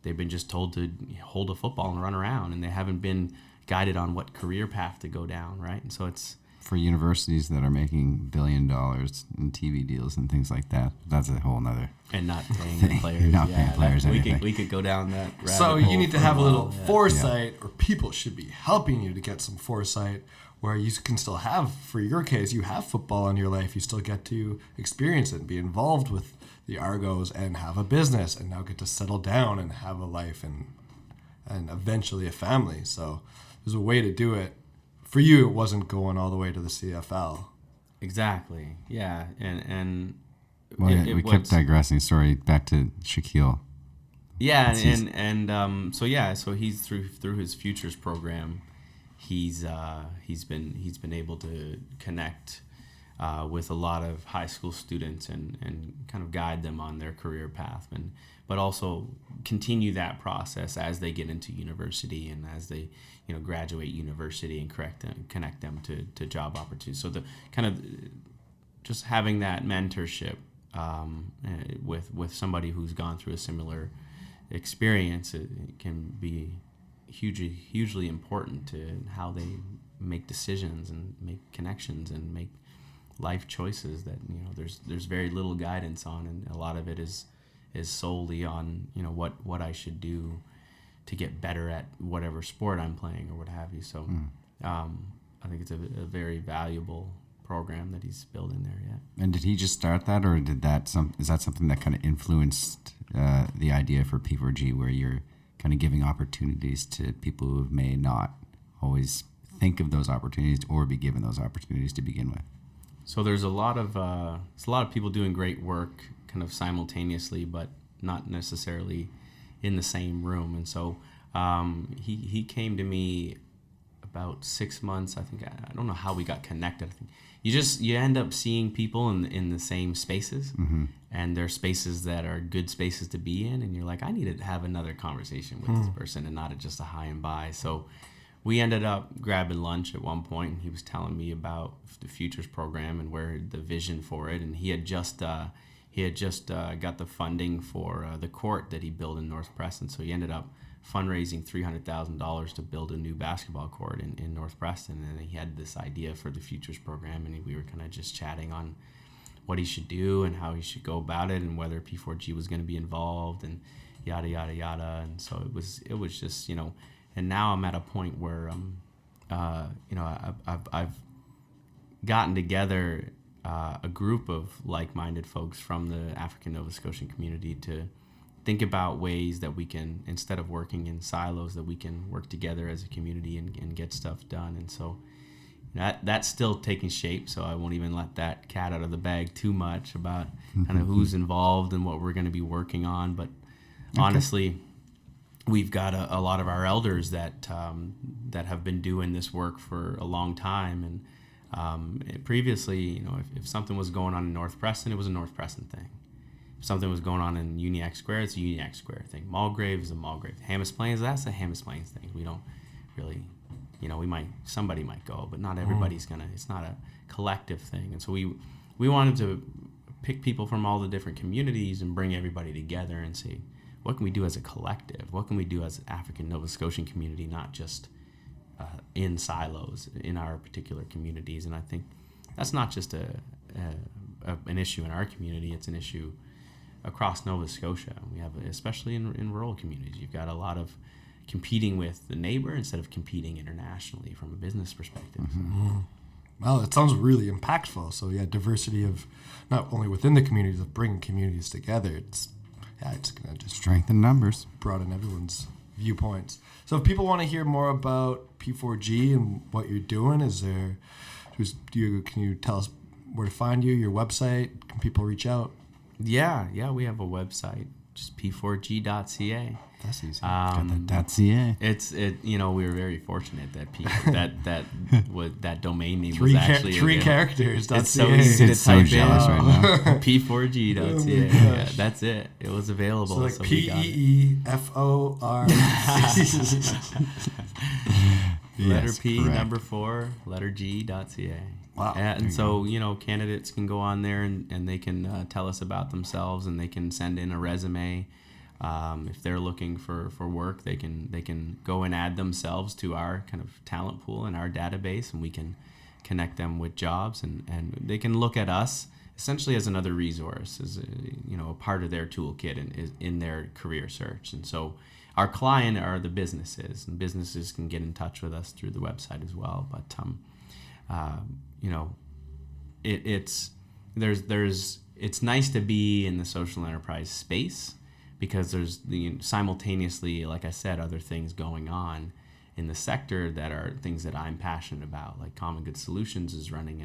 they've been just told to hold a football and run around, and they haven't been guided on what career path to go down, right? And so it's For universities that are making $1 billion in TV deals and things like that, that's a whole nother. and not paying the players. Not paying players we anything. could go down that rabbit So hole you need to for have a little while, yeah. foresight, or people should be helping you to get some foresight, where you can still have, for your case, you have football in your life. You still get to experience it and be involved with the Argos and have a business, and now get to settle down and have a life and eventually a family. So there's a way to do it. For you, it wasn't going all the way to the CFL. Exactly. Yeah. And Well, it we was, kept digressing. Sorry, back to Shaquille. Yeah, It's so he's through his futures program, he's been able to connect with a lot of high school students and kind of guide them on their career path, but also continue that process as they get into university and as they graduate university and connect them to job opportunities. So the kind of just having that mentorship with somebody who's gone through a similar experience, it can be hugely important to how they make decisions and make connections and make life choices that there's very little guidance on, and a lot of it is solely on what I should do to get better at whatever sport I'm playing or what have you. So I think it's a very valuable program that he's built in there. Yeah. And did he just start that, or is that something that kind of influenced the idea for P4G, where you're kind of giving opportunities to people who may not always think of those opportunities or be given those opportunities to begin with? So there's a lot of people doing great work kind of simultaneously, but not necessarily in the same room. And so he came to me about 6 months. I think I don't know how we got connected. I think you end up seeing people in the same spaces, and they're spaces that are good spaces to be in, and you're like, I need to have another conversation with this person and not just a hi and bye. So we ended up grabbing lunch at one point, and he was telling me about the Futures program and where the vision for it, and he had just got the funding for the court that he built in North Preston. So he ended up fundraising $300,000 to build a new basketball court in North Preston, and he had this idea for the Futures program, and we were kind of just chatting on what he should do and how he should go about it, and whether P4G was going to be involved, and yada yada yada. And so it was just, you know. And now I'm at a point where you know, I've gotten together a group of like-minded folks from the African Nova Scotian community to think about ways that we can, instead of working in silos, that we can work together as a community and get stuff done. And so that's still taking shape, so I won't even let that cat out of the bag too much about kind of who's involved and what we're going to be working on. But honestly, we've got a lot of our elders that have been doing this work for a long time. And previously, you know, if something was going on in North Preston, it was a North Preston thing. If something was going on in Uniacke Square, it's a Uniacke Square thing. Mulgrave is a Mulgrave. Hammis Plains, that's a Hammis Plains thing. We don't really, you know, somebody might go, but not everybody's it's not a collective thing. And so we wanted to pick people from all the different communities and bring everybody together and say, what can we do as a collective? What can we do as an African Nova Scotian community, not just in silos in our particular communities? And I think that's not just an issue in our community. It's an issue across Nova Scotia. We have, especially in rural communities, you've got a lot of competing with the neighbor instead of competing internationally from a business perspective. Well, it sounds really impactful. So yeah, diversity of not only within the communities, of bringing communities together. It's going to just Strengthen numbers. broaden everyone's viewpoints. So if people want to hear more about P4G and what you're doing, can you tell us where to find you, your website? Can people reach out? Yeah, we have a website, just p4g.ca. That's easy. Got that .ca. You know, we were very fortunate that that domain name was actually three characters. It's so .ca. easy to Sid's so type jealous in. right now. p4g.ca. Oh my Yeah, gosh. that's it. It was available. So like so we got it. PEEFOR. Letter Yes, P, correct. number 4, letter G.ca. Wow. And so, you know, candidates can go on there and they can tell us about themselves, and they can send in a resume. If they're looking for work, they can go and add themselves to our kind of talent pool and our database, and we can connect them with jobs, and they can look at us essentially as another resource, as a part of their toolkit in their career search. And so our client are the businesses, and businesses can get in touch with us through the website as well. But it's nice to be in the social enterprise space, because there's simultaneously, like I said, other things going on in the sector that are things that I'm passionate about. Like Common Good Solutions is running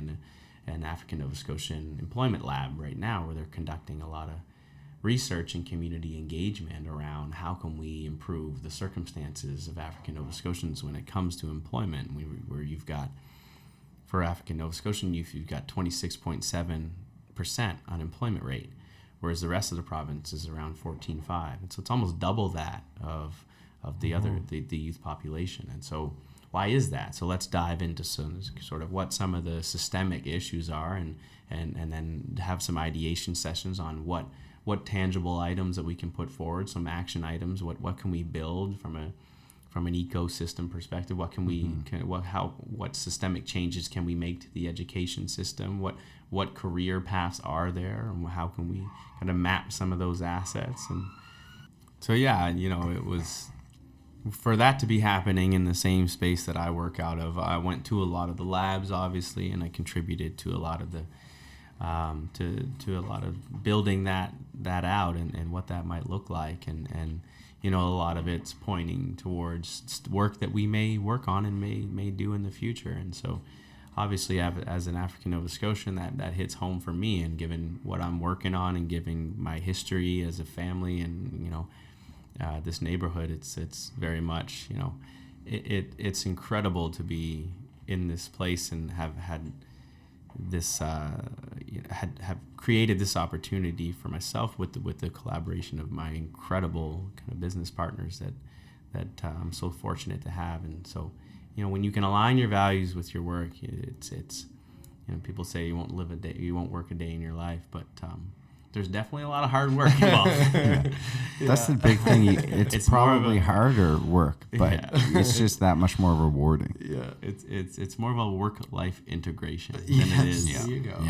an African Nova Scotian employment lab right now, where they're conducting a lot of research and community engagement around how can we improve the circumstances of African Nova Scotians when it comes to employment, where you've got, for African Nova Scotian youth, you've got 26.7% unemployment rate, whereas the rest of the province is around 14.5%. And so it's almost double that of the other the youth population. And so why is that? So let's dive into some what some of the systemic issues are, and then have some ideation sessions on what tangible items that we can put forward, some action items, what can we build from an ecosystem perspective, what can we what systemic changes can we make to the education system, what career paths are there, and how can we kind of map some of those assets. And so it was, for that to be happening in the same space that I work out of, I went to a lot of the labs, obviously, and I contributed to a lot of the to a lot of building that out and what that might look like, and a lot of it's pointing towards work that we may work on and may do in the future. And so obviously, as an African Nova Scotian, that hits home for me, and given what I'm working on and given my history as a family, and this neighborhood. It's very much, it's incredible to be in this place and have had this have created this opportunity for myself with the collaboration of my incredible kind of business partners that I'm so fortunate to have. And so, when you can align your values with your work, it's people say you won't work a day in your life, but there's definitely a lot of hard work involved. That's the big thing. It's probably harder work, but it's just that much more rewarding. Yeah. It's more of a work-life integration than it is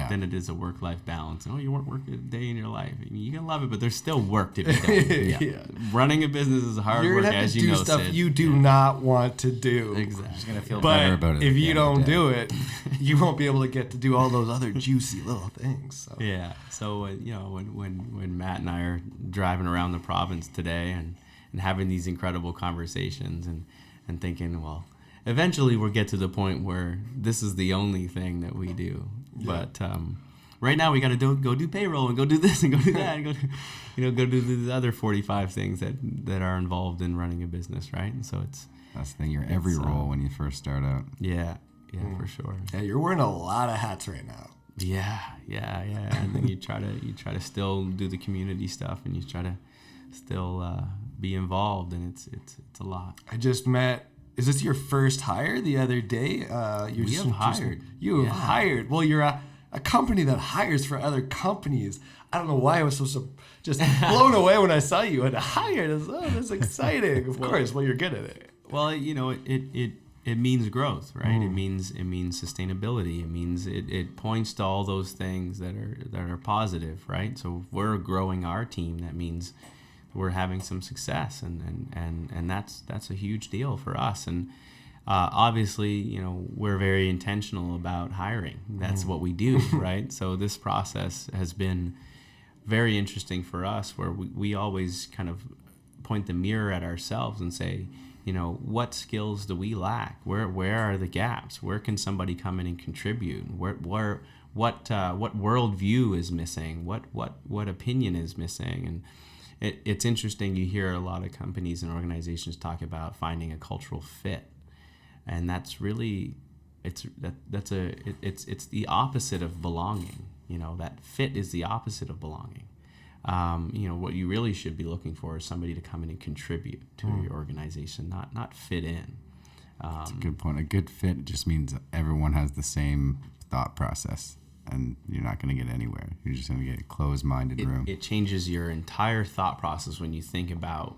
than it is a work-life balance. You won't work a day in your life. You can love it, but there's still work to be done. Running a business is hard You're work, gonna have as to you do know, stuff Sid. you do not want to do. Exactly. You're gonna feel But better about it. if at the you end of the don't day. do it, you won't be able to get to do all those other juicy little things. So. Yeah. So when Matt and I are driving around the province today and having these incredible conversations and thinking, well, eventually we'll get to the point where this is the only thing that we do. Yeah. But right now we got to go do payroll and go do this and go do that and go do the other 45 things that are involved in running a business, right? And so that's the thing. You're every role when you first start out. Yeah, for sure. Yeah, you're wearing a lot of hats right now. Yeah. And then you try to still do the community stuff, and you try to still be involved, and it's a lot. I just met. Is this your first hire the other day? We have hired. You have hired. Well, you're a company that hires for other companies. I don't know why I was so just blown away when I saw you and hired. Oh, that's exciting. Of course, well, you're good at it. Well, it means growth, right? It means sustainability. It means it points to all those things that are positive, right? So if we're growing our team, that means we're having some success, and that's a huge deal for us. And obviously, we're very intentional about hiring. That's what we do, right? So this process has been very interesting for us, where we always kind of point the mirror at ourselves and say, what skills do we lack? Where are the gaps? Where can somebody come in and contribute? What worldview is missing? What opinion is missing? And it's interesting. You hear a lot of companies and organizations talk about finding a cultural fit, and that's really it's the opposite of belonging. That fit is the opposite of belonging. What you really should be looking for is somebody to come in and contribute to your organization, not fit in. That's a good point. A good fit just means everyone has the same thought process, and you're not going to get anywhere. You're just going to get a closed-minded room. It changes your entire thought process when you think about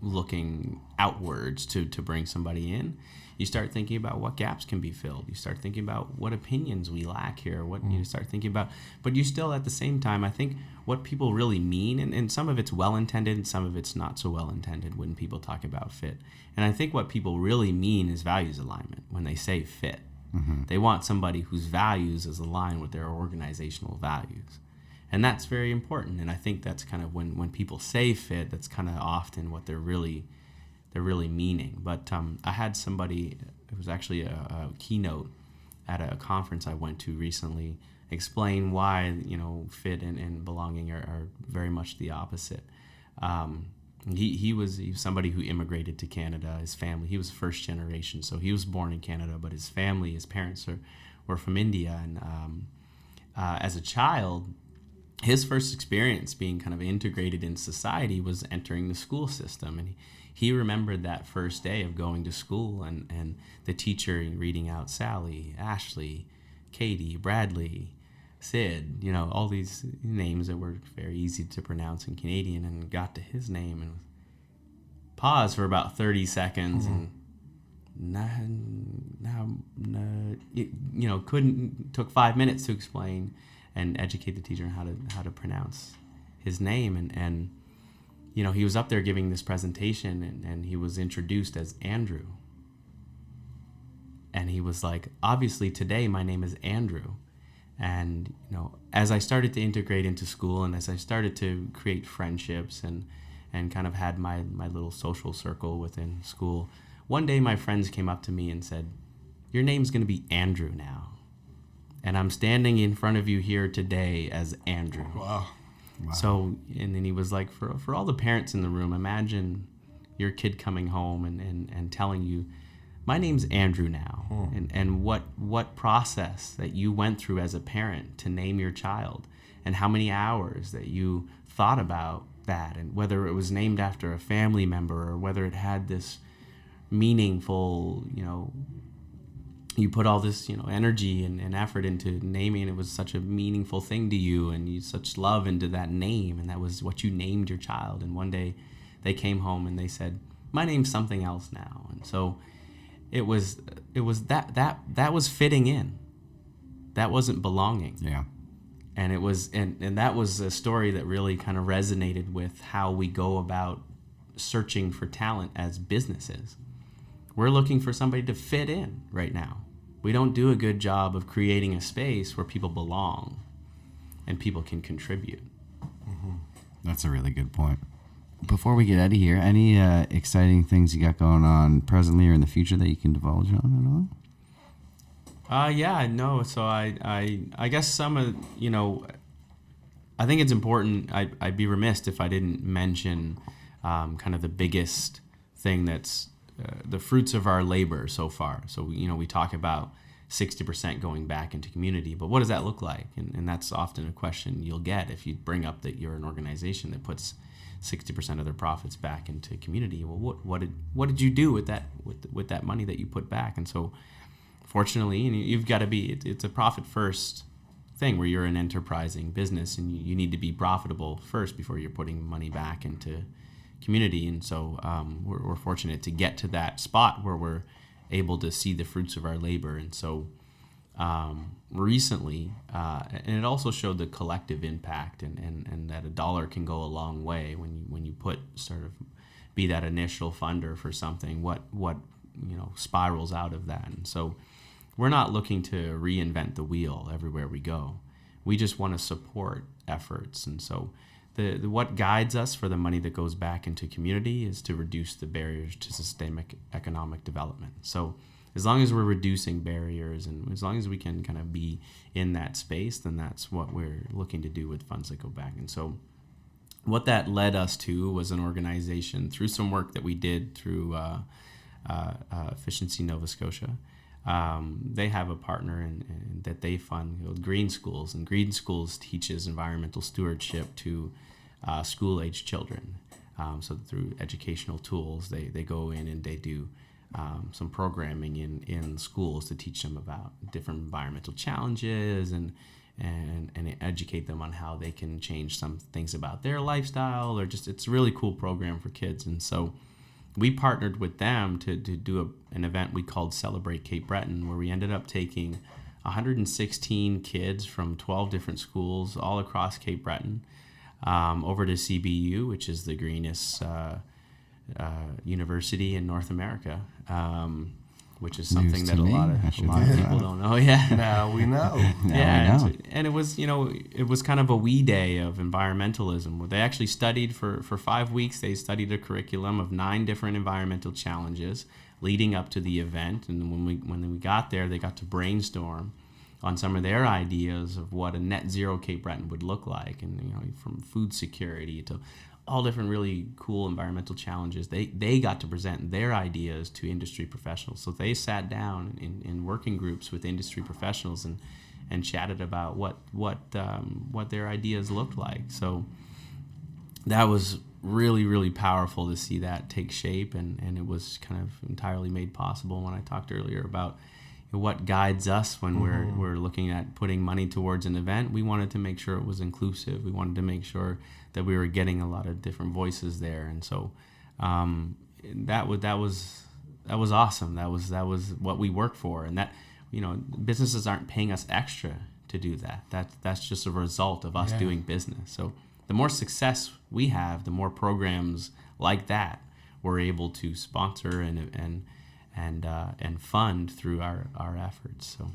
looking outwards to bring somebody in. You start thinking about what gaps can be filled. You start thinking about what opinions we lack here. You start thinking about, but you still at the same time, I think what people really mean, and some of it's well-intended and some of it's not so well-intended when people talk about fit. And I think what people really mean is values alignment when they say fit. Mm-hmm. They want somebody whose values is aligned with their organizational values. And that's very important. And I think that's kind of when people say fit, that's kind of often what they're really meaning. But I had somebody, it was actually a keynote at a conference I went to recently, explain why fit and belonging are very much the opposite. He was somebody who immigrated to Canada. His family, he was first generation, so he was born in Canada, but his parents were from India. And as a child, his first experience being kind of integrated in society was entering the school system. And he remembered that first day of going to school and the teacher reading out Sally, Ashley, Katie, Bradley, Sid, all these names that were very easy to pronounce in Canadian, and got to his name and paused for about 30 seconds and took 5 minutes to explain and educate the teacher on how to pronounce his name. And he was up there giving this presentation, and he was introduced as Andrew. And he was like, obviously today my name is Andrew. And, as I started to integrate into school, and as I started to create friendships and kind of had my little social circle within school, one day my friends came up to me and said, your name's going to be Andrew now. And I'm standing in front of you here today as Andrew. Wow. So, and then he was like, for all the parents in the room, imagine your kid coming home and telling you, my name's Andrew now, and what process that you went through as a parent to name your child, and how many hours that you thought about that, and whether it was named after a family member or whether it had this meaningful, you put all this, energy and effort into naming. It was such a meaningful thing to you, and you such love into that name, and that was what you named your child. And one day they came home and they said, my name's something else now. And so it was that was fitting in. That wasn't belonging. Yeah. And it was and that was a story that really kind of resonated with how we go about searching for talent as businesses. We're looking for somebody to fit in right now. We don't do a good job of creating a space where people belong and people can contribute. That's a really good point. Before we get out of here, any exciting things you got going on presently or in the future that you can divulge on at all? Yeah, no. So I guess some of, I think it's important. I'd be remiss if I didn't mention kind of the biggest thing that's the fruits of our labor so far. So, we talk about 60% going back into community, but what does that look like? And that's often a question you'll get if you bring up that you're an organization that puts 60% of their profits back into community. Well, what did you do with that money that you put back? And so, fortunately, and you've got to be, it's a profit first thing where you're an enterprising business, and you need to be profitable first before you're putting money back into community. And so we're fortunate to get to that spot where we're able to see the fruits of our labor. And so recently, and it also showed the collective impact and that a dollar can go a long way when you put sort of be that initial funder for something, what spirals out of that. And so we're not looking to reinvent the wheel everywhere we go. We just want to support efforts. And so what guides us for the money that goes back into community is to reduce the barriers to systemic economic development. So as long as we're reducing barriers and as long as we can kind of be in that space, then that's what we're looking to do with funds that go back. And so what that led us to was an organization through some work that we did through Efficiency Nova Scotia. They have a partner in that they fund Green Schools, and Green Schools teaches environmental stewardship to school-age children. So through educational tools, they go in and they do some programming in schools to teach them about different environmental challenges and educate them on how they can change some things about their lifestyle, or just it's a really cool program for kids. And so we partnered with them to do an event we called Celebrate Cape Breton, where we ended up taking 116 kids from 12 different schools all across Cape Breton over to CBU, which is the greenest university in North America, which is something that a lot of people don't know. Yeah, Now we know. And it was, it was kind of a wee day of environmentalism, where they actually studied for 5 weeks. They studied a curriculum of 9 different environmental challenges leading up to the event. And when we got there, they got to brainstorm on some of their ideas of what a net zero Cape Breton would look like, and from food security to all different really cool environmental challenges. They got to present their ideas to industry professionals. So they sat down in working groups with industry professionals and chatted about what their ideas looked like. So that was really, really powerful to see that take shape, and it was kind of entirely made possible when I talked earlier about what guides us when we're looking at putting money towards an event. We wanted to make sure it was inclusive. We wanted to make sure that we were getting a lot of different voices there, and so that was awesome. That was what we work for, and that businesses aren't paying us extra to do that. That's just a result of us doing business. So the more success we have, the more programs like that we're able to sponsor and fund through our efforts. So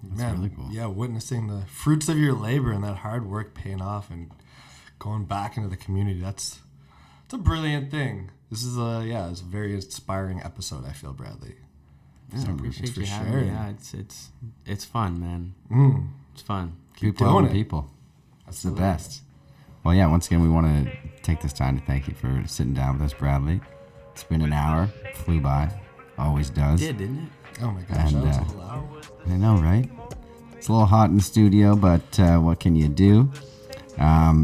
that's really cool. Yeah, witnessing the fruits of your labor and that hard work paying off and going back into the community, it's a brilliant thing. This is it's a very inspiring episode, I feel, Bradley. Yeah, I appreciate you having me. Yeah, it's fun, man. It's fun. Keep doing telling it. people. That's the best. Well, yeah, once again, we want to take this time to thank you for sitting down with us, Bradley. It's been an hour. Flew by. Always does. Didn't it? Oh my gosh, And, that was a whole hour. I know, right? It's a little hot in the studio, but what can you do?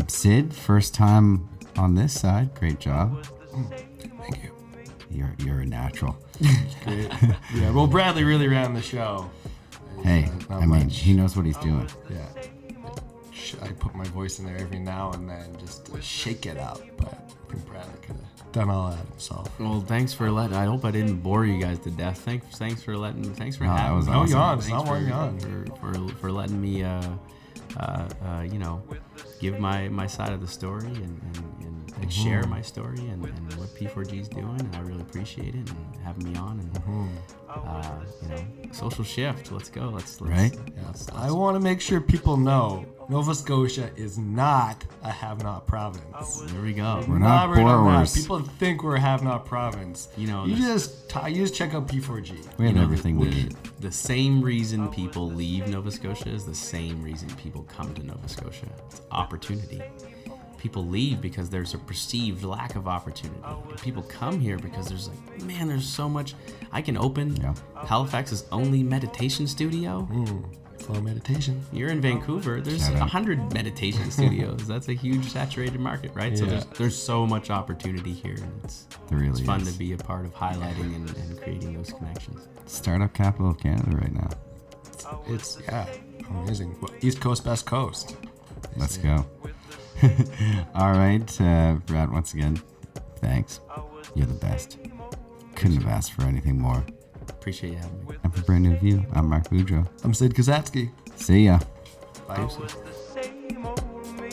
Sid, first time on this side. Great job. Thank you. You're a natural. Great. Yeah, well, Bradley really ran the show. Hey, Not I mean, much. he knows what he's doing. Yeah. I put my voice in there every now and then just to shake it up, but I think Bradley could have done all that himself. Well, thanks for letting. I hope I didn't bore you guys to death. Thanks for having. Thanks for No, that having was me. awesome. No yawn, Thanks not one yawn. for letting me, give my side of the story and share my story and what P4G is doing. And I really appreciate it and having me on. And social shift. Let's go. Let's Right? Yes. I want to make sure people know Nova Scotia is not a have-not province. There we go. We're not Elaborate on that. borrowers. People think we're a have-not province. You know, you just check out P4G. We have everything we need. The same reason people leave Nova Scotia is the same reason people come to Nova Scotia. It's opportunity. People leave because there's a perceived lack of opportunity. And people come here because there's like, man, there's so much. I can open Halifax's only meditation studio. Flow meditation. You're in Vancouver. There's Shout out. 100 meditation studios. That's a huge saturated market, right? So Yeah. there's so much opportunity here, and it's There really fun is. to be a part of highlighting and creating those connections. Startup capital of Canada right now. It's amazing. Well, East Coast, Best Coast. Let's go. All right, Brad, once again, thanks. You're the best. Couldn't have asked for anything more. Appreciate you having me. And for Brand New View, I'm Mark Boudreau. I'm Sid Kosatsky. See ya. Bye. was the same old me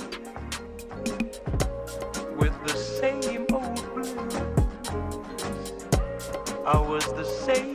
with the same old blues. I was the same